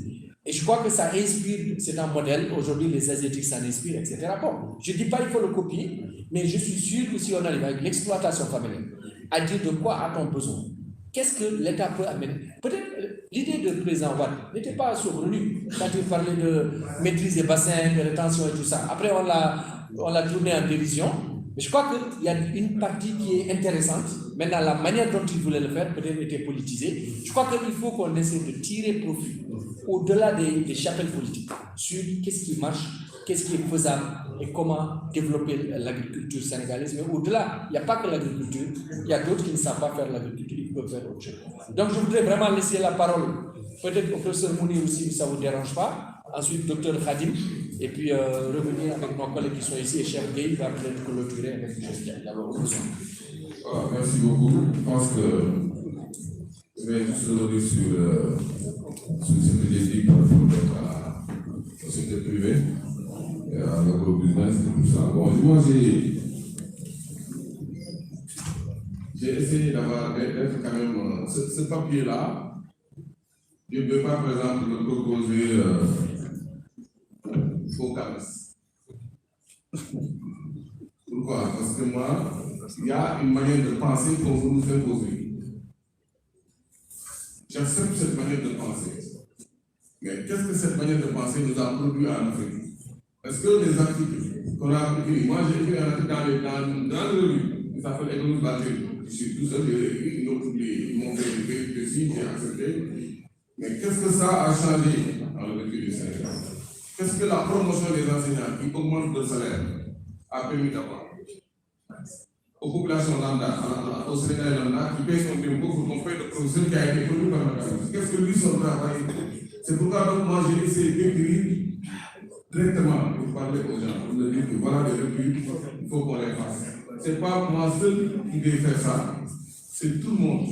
Et je crois que ça inspire, c'est un modèle, aujourd'hui les Asiatiques s'en inspirent, etc. Bon, je ne dis pas qu'il faut le copier, mais je suis sûr que si on arrive avec l'exploitation familiale, à dire de quoi a-t-on besoin, qu'est-ce que l'État peut amener. Peut-être l'idée de président Wade n'était pas saugrenue quand il parlait de maîtrise des bassins, de rétention et tout ça. Après, on l'a tourné en dérision. Mais je crois qu'il y a une partie qui est intéressante. Maintenant, la manière dont il voulait le faire peut-être était politisée. Je crois qu'il faut qu'on essaie de tirer profit au-delà des chapelles politiques sur qu'est-ce qui marche, qu'est-ce qui est faisable et comment développer l'agriculture sénégalaise. Mais au-delà, il n'y a pas que l'agriculture, il y a d'autres qui ne savent pas faire l'agriculture, ils peuvent faire autre chose. Donc, je voudrais vraiment laisser la parole peut-être au professeur Mounir aussi, si ça ne vous dérange pas. Ensuite, docteur Khadim, et puis revenir avec nos collègues qui sont ici, et Cheikh Gueye va peut-être clôturer avec M. Diagne. Merci beaucoup. Je pense que je vais juste revenir sur ce que j'ai dit par rapport au secteur privé, à l'agrobusiness et tout ça. Bon, moi, j'ai essayé d'être quand même. Ce papier-là, je ne peux pas, par exemple, le proposer au CAMES. Pour Pourquoi? Parce que moi, il y a une manière de penser qu'on veut nous imposer. J'accepte cette manière de penser. Mais qu'est-ce que cette manière de penser nous a produit en Afrique? Est-ce que les articles qu'on a écrits, moi j'ai écrit un article dans le revue, il s'appelle Économie battue. Je suis tout seul, j'ai écrit, ils l'ont publié, ils m'ont fait des signes, j'ai accepté. Mais qu'est-ce que ça a changé dans le vécu du Sénégal? Qu'est-ce que la promotion des enseignants qui augmente le salaire a permis d'avoir? Aux populations lambda, au Sénégal lambda, qui paye son impôt pour qu'on paye le professeur qui a été produit par la Cameroun. Qu'est-ce que lui, son travail? C'est pourquoi donc moi j'ai essayé d'écrire directement pour parler aux gens, pour leur dire que voilà des recul, il faut qu'on les fasse. Ce n'est pas moi seul qui vais faire ça, c'est tout le monde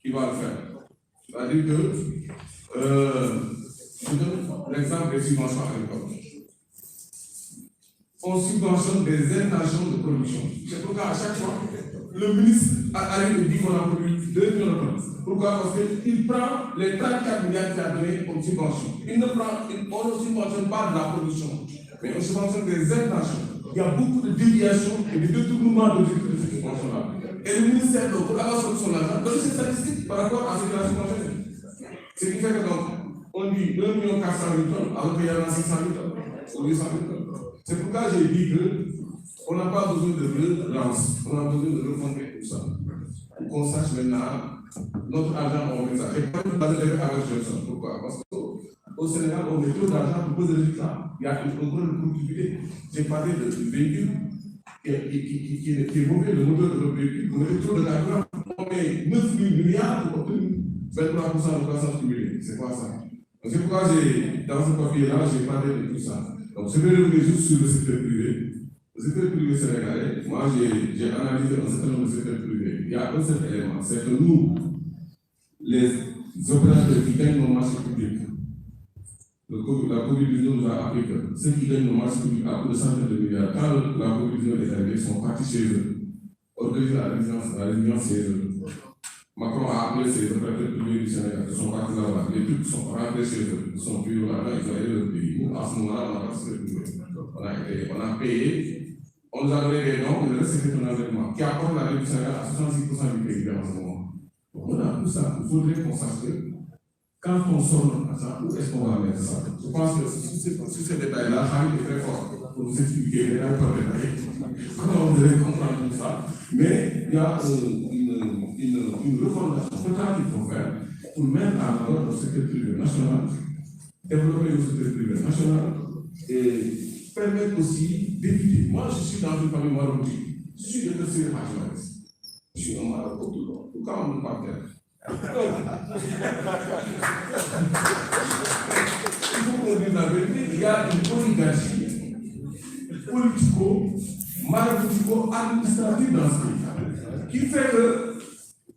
qui va le faire. C'est-à-dire que, je donne l'exemple des subventions agricoles. On subventionne des intentions de production. C'est pourquoi à chaque fois, le ministre arrive et dit qu'on a produit 2 millions de tonnes. Pourquoi? Parce qu'il prend les 34 milliards qu'il a donnés comme subvention. On ne subventionne pas de la production, mais on subventionne des intentions. Il y a beaucoup de déviations et de détournements de cette subvention-là. Et le ministère, pour avoir son argent, donne ses statistiques par rapport à ce qu'il a subventionné. Ce qui fait que donc, on dit 2 400 000 tonnes, alors qu'il y en a 600 000 tonnes, ou 800 000 tonnes. C'est pourquoi j'ai dit qu'on n'a pas besoin de relance, on a besoin de refonder tout ça. Pour qu'on sache maintenant, notre argent, on met ça. Et pas de avec Johnson. Pourquoi? Parce qu'au Sénégal, on met trop d'argent pour poser des résultats. Il y a une grande productivité. J'ai parlé de véhicule qui est mauvais, le moteur de notre véhicule. On met trop de carburant. On met 9 000 milliards pour obtenir 23% de croissance cumulée. C'est quoi ça? Donc c'est pourquoi dans ce papier-là, j'ai parlé de tout ça. Donc je vais revenir juste sur le secteur privé. Le secteur privé sénégalais, moi j'ai analysé un certain nombre de secteurs privés. Il y a un seul élément, c'est que nous, les opérateurs qui gagnent nos marchés publics, la COVID-19 nous a appris que ceux qui gagnent nos marchés publics à plus de centaines de milliards, quand la COVID-19 est arrivée, sont partis chez eux, organiser la résilience chez eux. Macron a appelé ces opérateurs privés du Sénégal, ils sont partis là-bas. Les trucs sont rentrés chez eux, ils sont plus là-bas, ils ont aidé le pays. Nous, à ce moment-là, on a participé. On a payé, on nous a donné des dons, le reste c'était un environnement qui apporte la dette du Sénégal à 66% du PIB en ce moment. Donc on a tout ça, il faudrait qu'on sache que quand on sort notre argent, où est-ce qu'on va mettre ça? Je pense que sur ces détails-là, Harry est très fort pour nous expliquer les détails par détail, comment on devrait comprendre tout ça. Mais il y a une refondation totale qu'il faut faire pour mettre en œuvre le secteur privé national, développer le secteur privé national et permettre aussi d'éviter. Moi, je suis dans une famille marocaine. Je suis de Tessé Hajouaris. Je suis un Maroc tout le long. Pourquoi on ne parle pas? Il faut qu'on dise la vérité. Il y a une oligarchie politico-maraboutico-administrative dans ce pays qui fait que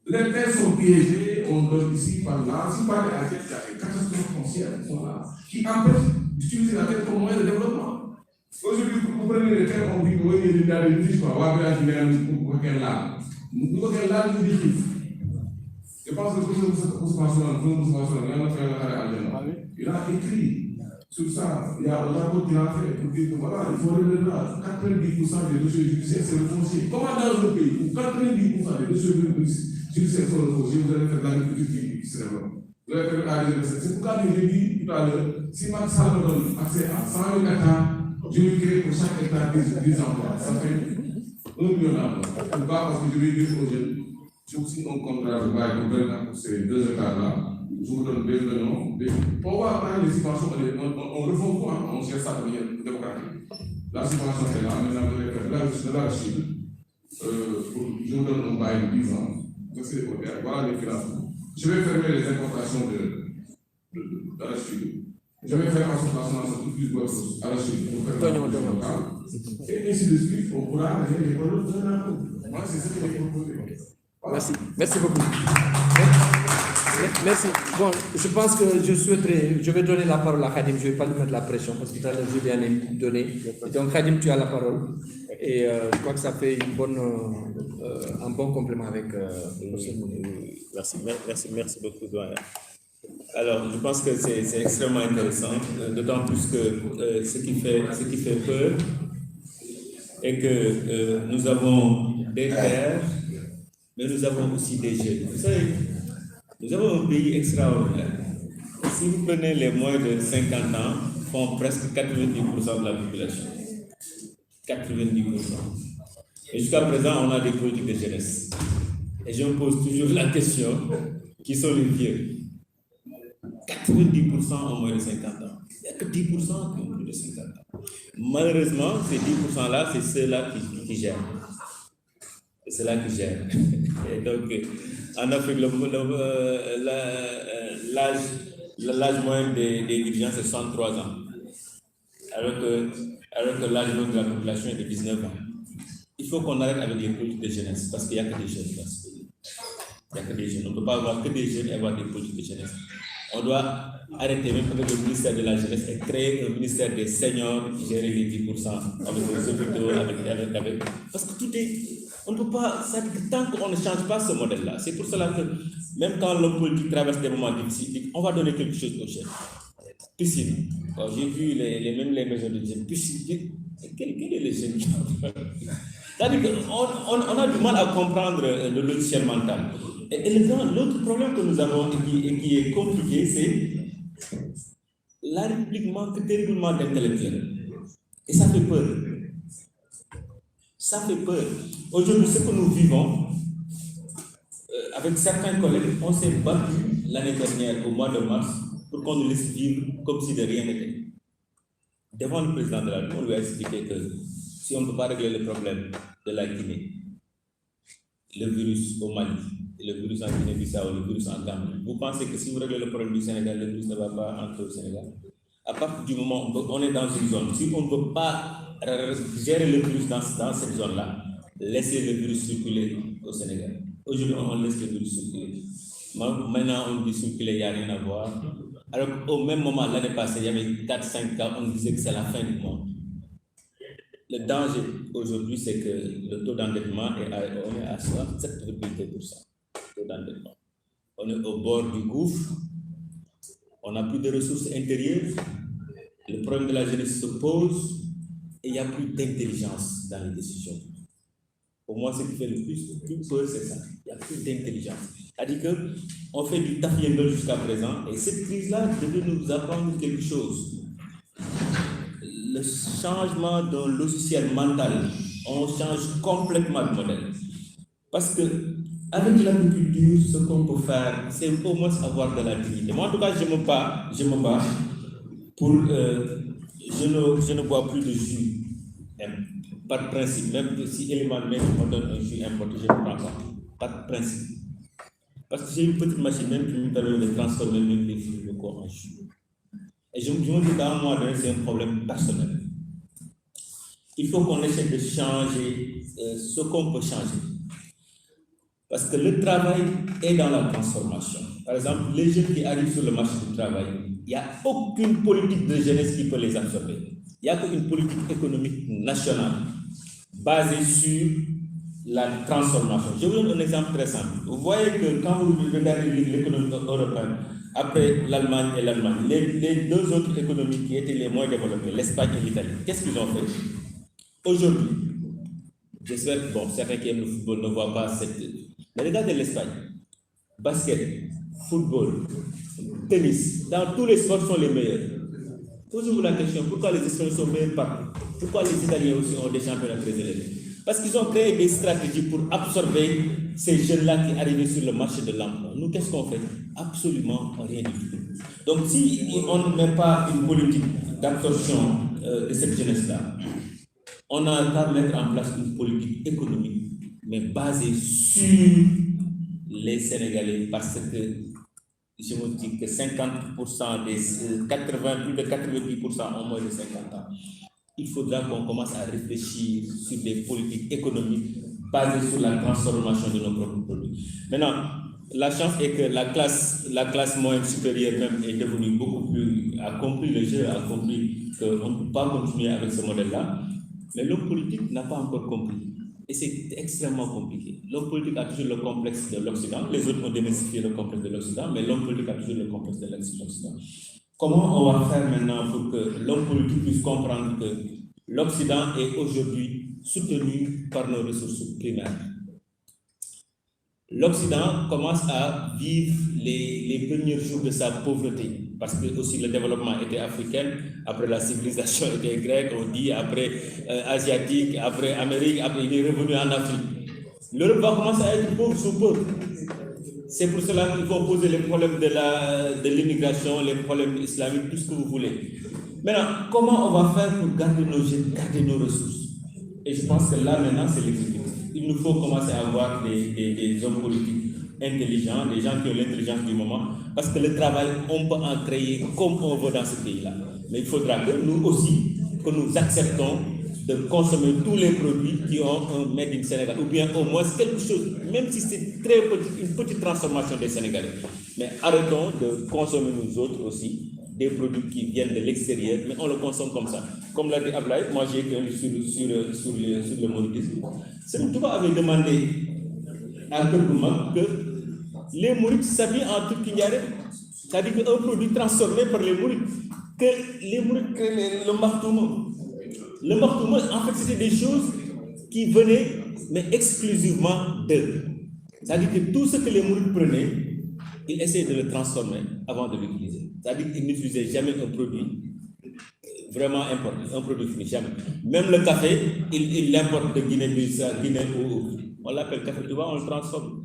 les terres sont piégées, on donne ici par là. Si par la tête, il y a des catastrophes foncières qui sont là, qui empêchent d'utiliser la terre comme moyen de développement. Aujourd'hui, vous prenez les terres, on dit que oui, il y a des riches, quoi. On va faire un là. Nous, là, nous disons. Je pense que il a écrit sur ça. Il y a un rapport qu'il a fait pour dire que voilà, il faut revenir là. 90% des dossiers judiciaires, c'est le foncier. Comment dans le pays où 90% des dossiers judiciaires sont le foncier, vous allez faire de l'agriculture qui se développe. Vous allez faire de la. C'est pourquoi j'ai dit tout à l'heure, si Macky Sall me donne accès à 100 000 hectares, je vais créer pour chaque hectare 10 emplois. Ça fait 1 million d'emplois. Pourquoi? Parce que je vais dire aux jeunes, j'ai aussi un contrat de bail pour ces 2 hectares-là. Je vous donne 2 millions. On va prendre les subventions, on refond quoi? On cherche ça de manière démocratique. La subvention est là, maintenant vous allez faire de l'arachide. Je vous donne un bail de 10 ans. Voilà les financements. Je vais fermer les importations d'arachide. Je vais faire en sorte que plus de arachide pour faire la production locale. Et ainsi de suite, on pourra arriver les produits de la route. Moi, c'est ce que j'ai proposé. Merci. Merci beaucoup. Merci. Bon, je pense que je vais donner la parole à Khadim. Je ne vais pas lui mettre la pression parce que tout à l'heure, je lui ai donné. Donc, Khadim, tu as la parole. Et je crois que ça fait un bon complément avec Merci beaucoup, doyen. Alors, je pense que c'est extrêmement intéressant, d'autant plus que ce qui fait peur et que nous avons des terres, mais nous avons aussi des jeunes. Vous savez, nous avons un pays extraordinaire. Si vous prenez les moins de 50 ans, font presque 90% de la population. 90%. Et jusqu'à présent, on a des politiques de jeunesse. Et je me pose toujours la question, qui sont les vieux? 90% ont moins de 50 ans. Il n'y a que 10% qui ont plus de 50 ans. Malheureusement, ces 10%-là, c'est ceux-là qui gèrent. C'est ceux-là qui gèrent. Et donc, en Afrique, l'âge moyen des dirigeants, c'est 63 ans. Alors que l'âge moyen de la population est de 19 ans. Il faut qu'on arrête avec les politiques de jeunesse, parce qu'il n'y a que des jeunes dans ce pays. Il n'y a que des jeunes. On ne peut pas avoir que des jeunes et avoir des politiques de jeunesse. On doit arrêter même avec le ministère de la jeunesse et créer un ministère des seniors qui gère les 10%, avec les hôpitaux, avec... Parce que tout est... On ne peut pas... Tant qu'on ne change pas ce modèle-là, c'est pour cela que même quand l'homme politique traverse des moments difficiles, on va donner quelque chose aux jeunes. Piscine. J'ai vu même les maisons de jeunes. Piscine. Quel est le jeune qui c'est-à-dire qu'on a du mal à comprendre le logiciel mental. Et l'autre problème que nous avons et qui est compliqué, c'est la République manque terriblement d'intellectuels. Et ça fait peur. Ça fait peur. Aujourd'hui, ce que nous vivons, avec certains collègues, on s'est battu l'année dernière, au mois de mars, pour qu'on nous laisse vivre comme si de rien n'était. Devant le président de la République, on lui a expliqué que si on ne peut pas régler le problème de la Guinée, le virus au Mali, le virus en Guinée-Bissau, le virus en Gambie, vous pensez que si vous réglez le problème du Sénégal, le virus ne va pas entrer au Sénégal? À partir du moment où on est dans une zone, si on ne peut pas gérer le virus dans cette zone-là, laissez le virus circuler au Sénégal. Aujourd'hui, on laisse le virus circuler. Maintenant, on dit circuler, il n'y a rien à voir. Alors qu'au même moment, l'année passée, il y avait 4-5 cas, on disait que c'est la fin du monde. Le danger aujourd'hui, c'est que le taux d'endettement on est à 7,2%. On est au bord du gouffre, on n'a plus de ressources intérieures, le problème de la jeunesse se pose et il n'y a plus d'intelligence dans les décisions. Pour moi, ce qui fait le plus peur, c'est ça. Il n'y a plus d'intelligence. C'est-à-dire qu'on fait du tafiéndol jusqu'à présent et cette crise-là devait nous apprendre quelque chose. Le changement d'un logiciel mental, on change complètement de modèle. Parce que avec l'agriculture, ce qu'on peut faire, c'est au moins avoir de la dignité. Moi, en tout cas, je me bats pour... je ne bois plus de jus, par principe. Même si élément même on donne un jus importé, je ne prends pas. Par principe. Parce que j'ai une petite machine même qui me permet de transformer même les fruits locaux en jus. Et je me dis qu'à un moment donné, c'est un problème personnel. Il faut qu'on essaie de changer ce qu'on peut changer. Parce que le travail est dans la transformation. Par exemple, les jeunes qui arrivent sur le marché du travail, il n'y a aucune politique de jeunesse qui peut les absorber. Il n'y a qu'une politique économique nationale basée sur la transformation. Je vous donne un exemple très simple. Vous voyez que quand vous regardez l'économie européenne, après l'Allemagne et l'Allemagne, les deux autres économies qui étaient les moins développées, l'Espagne et l'Italie, qu'est-ce qu'ils ont fait? Aujourd'hui, j'espère que certains qui aiment le football ne voient pas cette... Mais regardez l'Espagne. Basket, football, tennis, dans tous les sports sont les meilleurs. Posez-vous la question, pourquoi les Espagnols sont meilleurs partout? Pourquoi les Italiens aussi ont des championnats très élevés? Parce qu'ils ont créé des stratégies pour absorber ces jeunes-là qui arrivent sur le marché de l'emploi. Nous, qu'est-ce qu'on fait? Absolument rien du tout. Donc, si on ne met pas une politique d'absorption de cette jeunesse-là, on n'a qu'à mettre en place une politique économique, mais basée sur les Sénégalais, parce que je me dis que 50% des 80, plus de 90% ont moins de 50 ans. Il faudra qu'on commence à réfléchir sur des politiques économiques basées sur la transformation de nos propres produits. Maintenant, la chance est que la classe moyenne supérieure même est devenue beaucoup plus, a compris le jeu, a compris qu'on ne peut pas continuer avec ce modèle-là. Mais l'homme politique n'a pas encore compris. Et c'est extrêmement compliqué. L'homme politique a toujours le complexe de l'Occident. Les autres ont démystifié le complexe de l'Occident, mais l'homme politique a toujours le complexe de l'Occident. Comment on va faire maintenant pour que l'homme politique puisse comprendre que l'Occident est aujourd'hui soutenus par nos ressources primaires. L'Occident commence à vivre les premiers jours de sa pauvreté, parce que aussi le développement était africain, après la civilisation était grecque, on dit, après asiatique, après Amérique, après il est revenu en Afrique. L'Europe va commencer à être pauvre sous peu. C'est pour cela qu'il faut poser les problèmes de l'immigration, les problèmes islamiques, tout ce que vous voulez. Maintenant, comment on va faire pour garder nos jeunes, garder nos ressources? Et je pense que là, maintenant, c'est l'exécutif. Il nous faut commencer à avoir des hommes politiques intelligents, des gens qui ont l'intelligence du moment, parce que le travail, on peut en créer comme on veut dans ce pays-là. Mais il faudra que nous aussi, que nous acceptons de consommer tous les produits qui ont un made in Sénégal, ou bien au moins quelque chose, même si c'est très petit, une petite transformation des Sénégalais. Mais arrêtons de consommer nous autres aussi des produits qui viennent de l'extérieur, mais on le consomme comme ça. Comme l'a dit Ablaye, moi j'ai écrit un livre sur le mouridisme. Serigne Touba avait demandé à Kërgouma que les mourides s'habillent en turquiniare, c'est-à-dire qu'un produit transformé par les mourides, que les mourides créent le martouma. Le martouma, en fait, c'était des choses qui venaient, mais exclusivement d'eux. C'est-à-dire que tout ce que les mourides prenaient, ils essayaient de le transformer avant de l'utiliser. C'est-à-dire qu'ils n'utilisaient jamais un produit vraiment important, un produit fini, jamais. Même le café, ils l'importent de Guinée-Bissau, Guinée ou on l'appelle café, tu vois, on le transforme.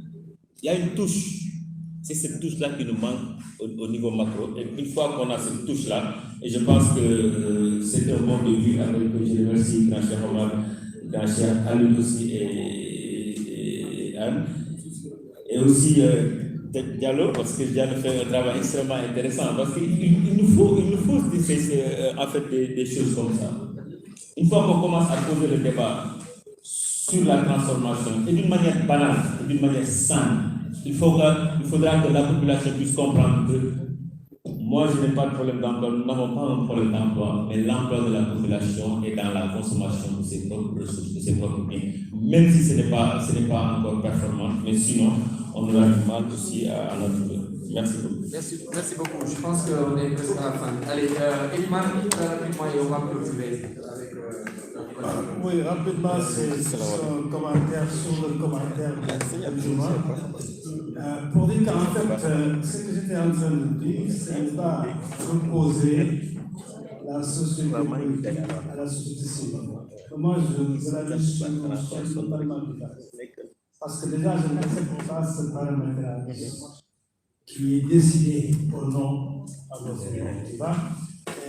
Il y a une touche. C'est cette touche-là qui nous manque au niveau macro. Et une fois qu'on a cette touche-là, et je pense que c'est un bon début avec que je remercie grand cher Omar, grand cher Ali aussi et Anne. Et aussi Diallo, parce que Diallo fait un travail extrêmement intéressant, parce qu'il nous faut en fait des choses comme ça. Une fois qu'on commence à poser le débat sur la transformation, et d'une manière banale, et d'une manière saine, il faudra que la population puisse comprendre que moi je n'ai pas de problème d'emploi, nous n'avons pas un problème d'emploi, mais l'emploi de la population est dans la consommation de ses propres ressources, de ses propres biens, même si ce n'est pas encore performant, mais sinon on aura du mal aussi à notre vie. Merci beaucoup. Merci beaucoup. Je pense qu'on est presque à la fin. Allez, Eliman, rapidement, et on va clôturer avec. Oui, rapidement, c'est un commentaire sur le commentaire de Juma. Pour dire qu'en fait, ce que j'étais en train de dire, c'est pas reposer la société politique à la société civile. Moi, je la dis sur totalement différent. Parce que déjà, je n'accepte pas ce paramètre qui est décidé au nom à notre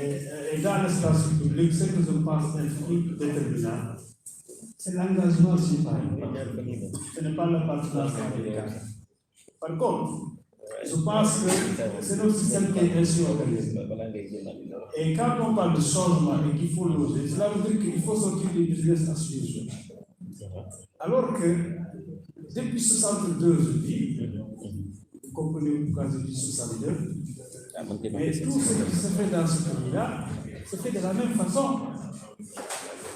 et dans l'espace public, ce que je pense être déterminant, c'est l'engagement citoyen. Ce n'est pas le partenariat syndical. Par contre, je pense que c'est notre système qui est ainsi organisé. Et quand on parle de changement et qu'il faut loger, cela veut dire qu'il faut sortir du business as usual. Alors que, depuis 62, je dis, vous comprenez pourquoi je dis 62, mais tout ce qui se fait dans ce pays-là se fait de la même façon,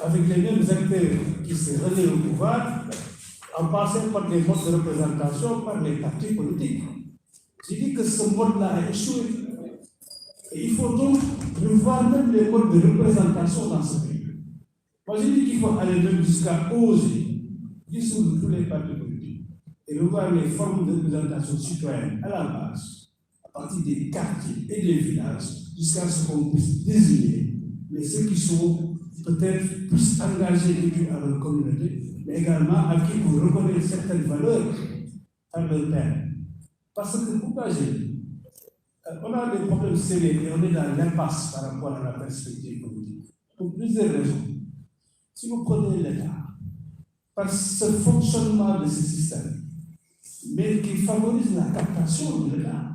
avec les mêmes acteurs qui se relaient au pouvoir, en passant par des modes de représentation, par les partis politiques. Je dis que ce mode-là a échoué. Et il faut donc revoir même les modes de représentation dans ce pays. Moi, je dis qu'il faut aller même jusqu'à oser dissoudre tous les partis politiques et revoir les formes de représentation citoyenne à la base, à partir des quartiers et des villages, jusqu'à ce qu'on puisse désigner ceux qui sont peut-être plus engagés à leur communauté, mais également à qui on reconnaît certaines valeurs par leur père. Parce que, pourquoi j'ai dit, on a des problèmes sérieux et on est dans l'impasse par rapport à la perspective politique, pour plusieurs raisons. Si vous prenez l'État, par ce fonctionnement de ce système, mais qui favorise la captation de l'État,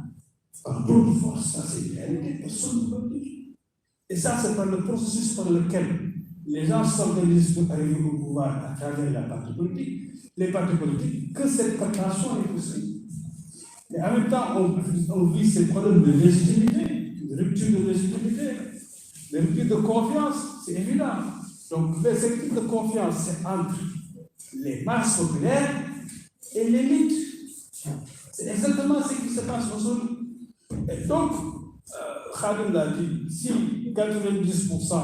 par d'autres forces, ça c'est une réalité, personne ne peut dire. Et ça, c'est par le processus par lequel les gens s'organisent pour arriver au pouvoir à travers la partie politique, les partis politiques, que cette captation est possible. Mais en même temps, on vit ces problèmes de légitimité, de rupture de légitimité, de rupture de confiance, c'est évident. Donc, cette rupture de confiance, c'est entre les masses populaires et l'élite. C'est exactement ce qui se passe aujourd'hui. Et donc, Khadim l'a dit, si 90%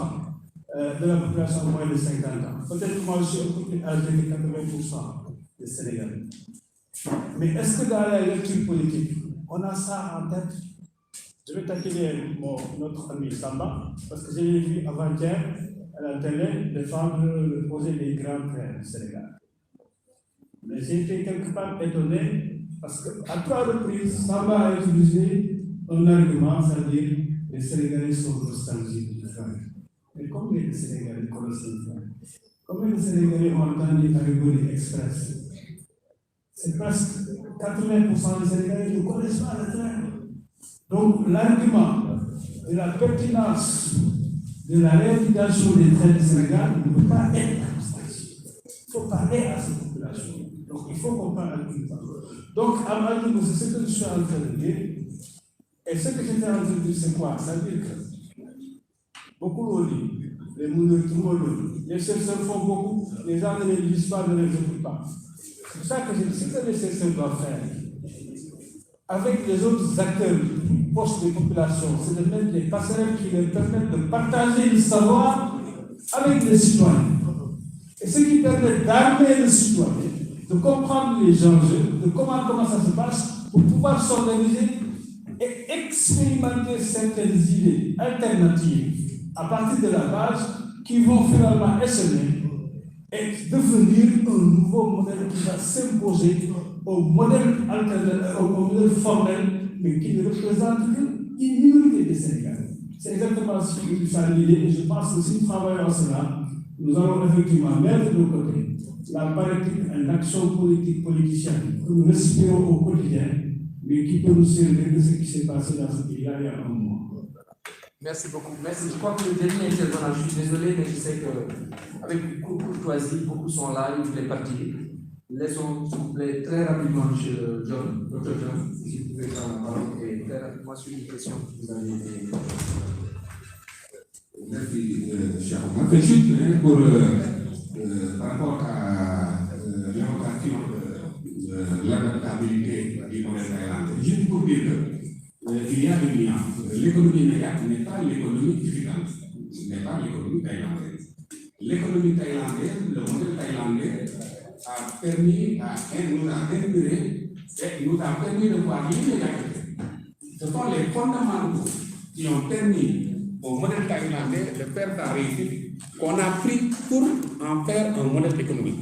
de la population moins de 50 ans. Peut-être que moi je suis un peu plus âgé que 80% des Sénégalais. Mais est-ce que dans la lecture politique, on a ça en tête? Je vais taquiner notre ami Samba, parce que j'ai vu avant-hier à la télé défendre le projet des grands trains du Sénégal. Mais j'ai été quelque part étonné, parce qu'à 3 reprises, Samba a utilisé un argument, c'est-à-dire les Sénégalais sont nostalgiques du train. Mais combien de Sénégalais connaissent le train? Combien de Sénégalais ont entendu Hariboli Express? C'est presque 80% des Sénégalais ne connaissent pas le train. Donc l'argument de la pertinence de la réhabilitation des trains du Sénégal ne peut pas être abstraction. Il faut parler à cette population. Donc il faut qu'on parle à tout le temps. Donc à ma vie, c'est ce que je suis en train de dire. Et ce que j'étais en train de dire, c'est quoi? Ça veut dire que beaucoup l'ont dit, les moulins, tout le monde l'ont dit. Les chercheurs font beaucoup, les gens ne les lisent pas, ne les écoutent pas. C'est pour ça que je dis, ce que les chercheurs doivent faire, avec les autres acteurs proches des populations, c'est de mettre des passerelles qui leur permettent de partager le savoir avec les citoyens. Et ce qui permet d'armer le citoyen, de comprendre les enjeux, de comment ça se passe, pour pouvoir s'organiser et expérimenter certaines idées alternatives à partir de la base qui vont finalement essaimer et devenir un nouveau modèle qui va s'imposer au modèle alternatif, au modèle formel, mais qui ne représente qu'une minorité des Sénégalais. C'est exactement ce que ça l'idée, et je pense que si nous travaillons à cela, nous allons effectivement mettre de côté la politique, une action politique politicienne que nous respirons au quotidien, mais qui peut nous servir de ce qui s'est passé dans ce pays il y a un mois. Merci beaucoup. Merci. Je crois que le dernier intervenant, je suis désolé, mais je sais qu'avec beaucoup de courtoisie, beaucoup sont là, ils voulaient partir. Laissons, s'il vous plaît, très rapidement, M. John, Dr. John, si vous pouvez prendre la parole, et très rapidement sur une question que vous avez. Merci, cher Omar. Juste pour, par rapport à l'évocation de l'adaptabilité du modèle thaïlandais, juste pour dire qu'il y a un lien. L'économie immédiate n'est pas l'économie différente, n'est pas l'économie thaïlandaise. L'économie thaïlandaise, le modèle thaïlandais, a permis nous a inspiré et nous a permis de voir l'immédiateté. Ce sont les fondamentaux qui ont permis au modèle thaïlandais de faire sa réussite qu'on a pris pour en faire un modèle économique.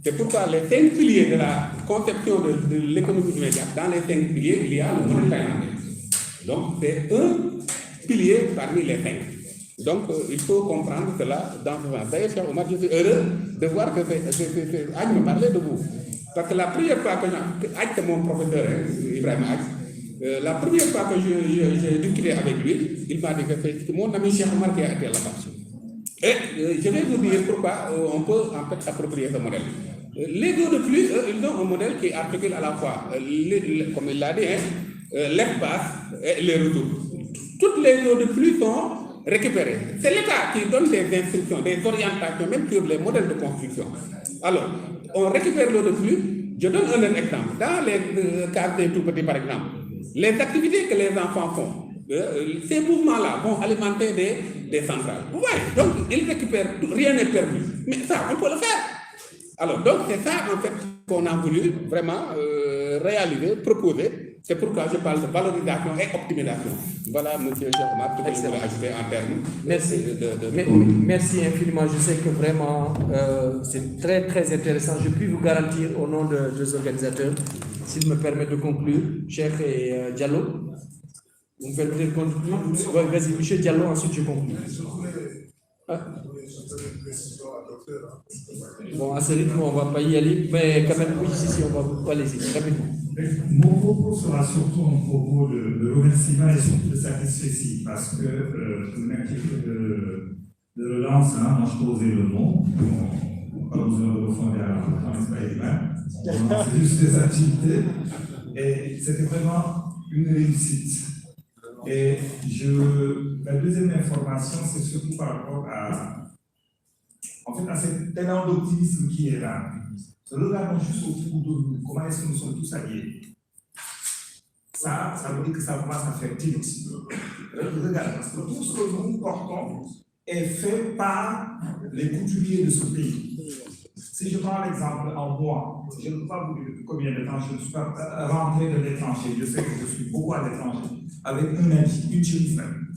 C'est pourquoi les 5 piliers de la conception de l'économie immédiate, dans les 5 piliers, il y a le modèle thaïlandais. Donc c'est un pilier parmi les 5. Donc il faut comprendre cela dans ce sens. D'ailleurs, cher Omar, je suis heureux de voir que Aïe me parlait de vous. Parce que la première fois que Aïe, c'est mon professeur, Ibrahim Aïe, la première fois que j'ai discuté avec lui, il m'a dit que c'est mon ami Cheikh Omar qui a été là-bas. Et je vais vous dire pourquoi on peut en fait s'approprier ce modèle. Les deux de plus, ils ont un modèle qui articule à la fois, comme il l'a dit, l'espace et les retours. Toutes les eaux de pluie sont récupérées. C'est l'État qui donne des instructions, des orientations, même sur les modèles de construction. Alors, on récupère l'eau de pluie. Je donne un exemple. Dans les cas des tout petits, par exemple, les activités que les enfants font, ces mouvements-là vont alimenter des centrales. Vous voyez, donc ils récupèrent, rien n'est perdu. Mais ça, on peut le faire. Alors, donc c'est ça, en fait, qu'on a voulu vraiment réaliser, proposer. C'est pourquoi je parle de valorisation et optimisation. Voilà, M. Omar, tout ce que je vais ajouter en termes. Merci. Merci infiniment. Je sais que vraiment, c'est très, très intéressant. Je puis vous garantir, au nom des organisateurs, s'il me permet de conclure, Cheikh et Diallo, vous me faites peut-être conclure. Vas-y, M. Diallo, ensuite je conclue. Bon, à ce rythme, on ne va pas y aller, mais quand même, oui, si, on va aller-y, rapidement. Mon propos sera surtout un propos de remerciement et surtout de satisfaction, parce que une activité de relance, hein, moi je posais le nom, pas besoin de refonder à la France, pas évident, c'est juste des activités, et c'était vraiment une réussite. Et la deuxième information, c'est surtout par rapport à cet élan d'optimisme qui est là. Regardons juste autour de nous, comment est-ce que nous sommes tous alliés. Ça veut dire que ça commence à faire tilt. Regarde, parce que tout ce que nous portons est fait par les couturiers de ce pays. Si je prends l'exemple en moi, je ne peux pas vous dire combien de temps je ne suis pas rentré de l'étranger. Je sais que je suis beaucoup à l'étranger, avec un ami, une chemise même.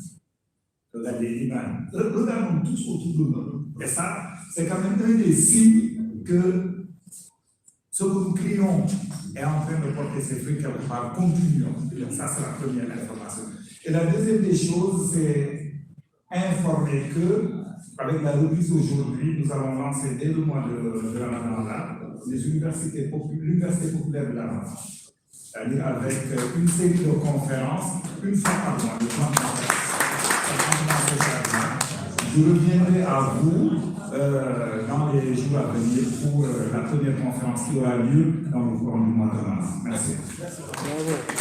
Regardons tous autour de nous. Et ça, c'est quand même un des signes que ce que nous crions est en train de porter ses fruits quelque part. Continuons. Ça, c'est la première information. Et la deuxième des choses, c'est informer que, avec la reprise aujourd'hui, nous allons lancer dès le mois de Ramadan l'Université populaire de la Ramadan. C'est-à-dire avec une série de conférences, une fois par mois, de conférences. Je reviendrai à vous dans les jours à venir pour la première conférence qui aura lieu dans le courant du mois de mars. Merci.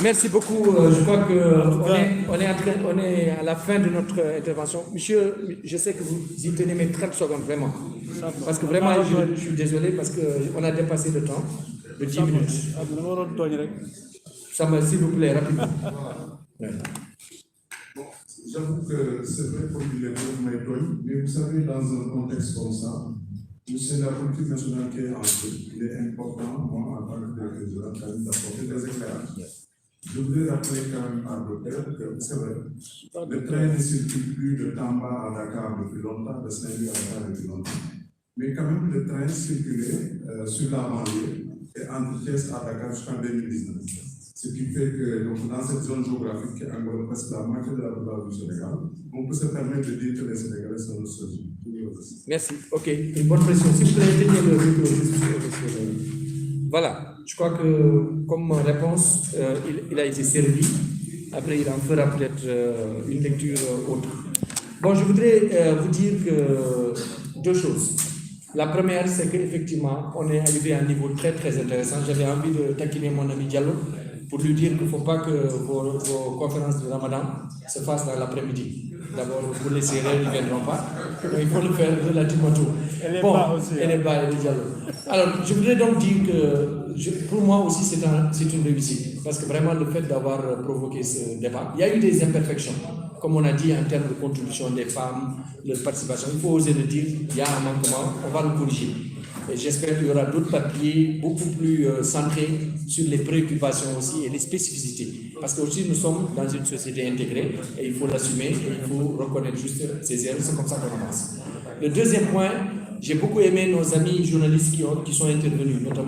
Merci beaucoup. Je crois qu'on est à la fin de notre intervention. Monsieur, je sais que vous y tenez mes 30 secondes, vraiment. Parce que vraiment, je suis désolé parce qu'on a dépassé le temps de 10 minutes. Ça me, s'il vous plaît, rapidement. J'avoue que c'est vrai comme il est mais vous savez, dans un contexte comme ça, c'est la politique nationale qui est en jeu. Il est important, moi, en tant que directeur d'apporter des éclairages. Je voudrais rappeler quand même à l'hôtel que, c'est vrai, le train ne circule plus de Tamba à Dakar depuis longtemps, de Saint-Louis à Dakar depuis longtemps. Mais quand même, le train circulait sur la banlieue et entre Thiès à Dakar jusqu'en 2019. Ce qui fait que donc, dans cette zone géographique qui englobe presque la moitié de la population du Sénégal, on peut se permettre de dire que les Sénégalais sont nos seuls. Merci. Ok, une bonne pression. S'il vous plaît, tenez le micro. Voilà, je crois que comme réponse, il a été servi. Après, il en fera peut-être une lecture autre. Bon, je voudrais vous dire que deux choses. La première, c'est qu'effectivement, on est arrivé à un niveau très très intéressant. J'avais envie de taquiner mon ami Diallo pour lui dire qu'il ne faut pas que vos conférences de Ramadan se fassent dans l'après-midi. D'abord, vous les serrez, ils ne viendront pas. Il faut le faire relativement tôt. Bon, et les bas et les Diallo. Alors, je voudrais donc dire que pour moi aussi, c'est une réussite. Parce que vraiment, le fait d'avoir provoqué ce débat, il y a eu des imperfections. Comme on a dit en termes de contribution des femmes, de participation, il faut oser le dire, il y a un manquement, on va le corriger. Et j'espère qu'il y aura d'autres papiers beaucoup plus centrés sur les préoccupations aussi et les spécificités. Parce qu'aussi nous sommes dans une société intégrée et il faut l'assumer et il faut reconnaître juste ces erreurs, c'est comme ça qu'on avance. Le deuxième point, j'ai beaucoup aimé nos amis journalistes qui sont intervenus, notamment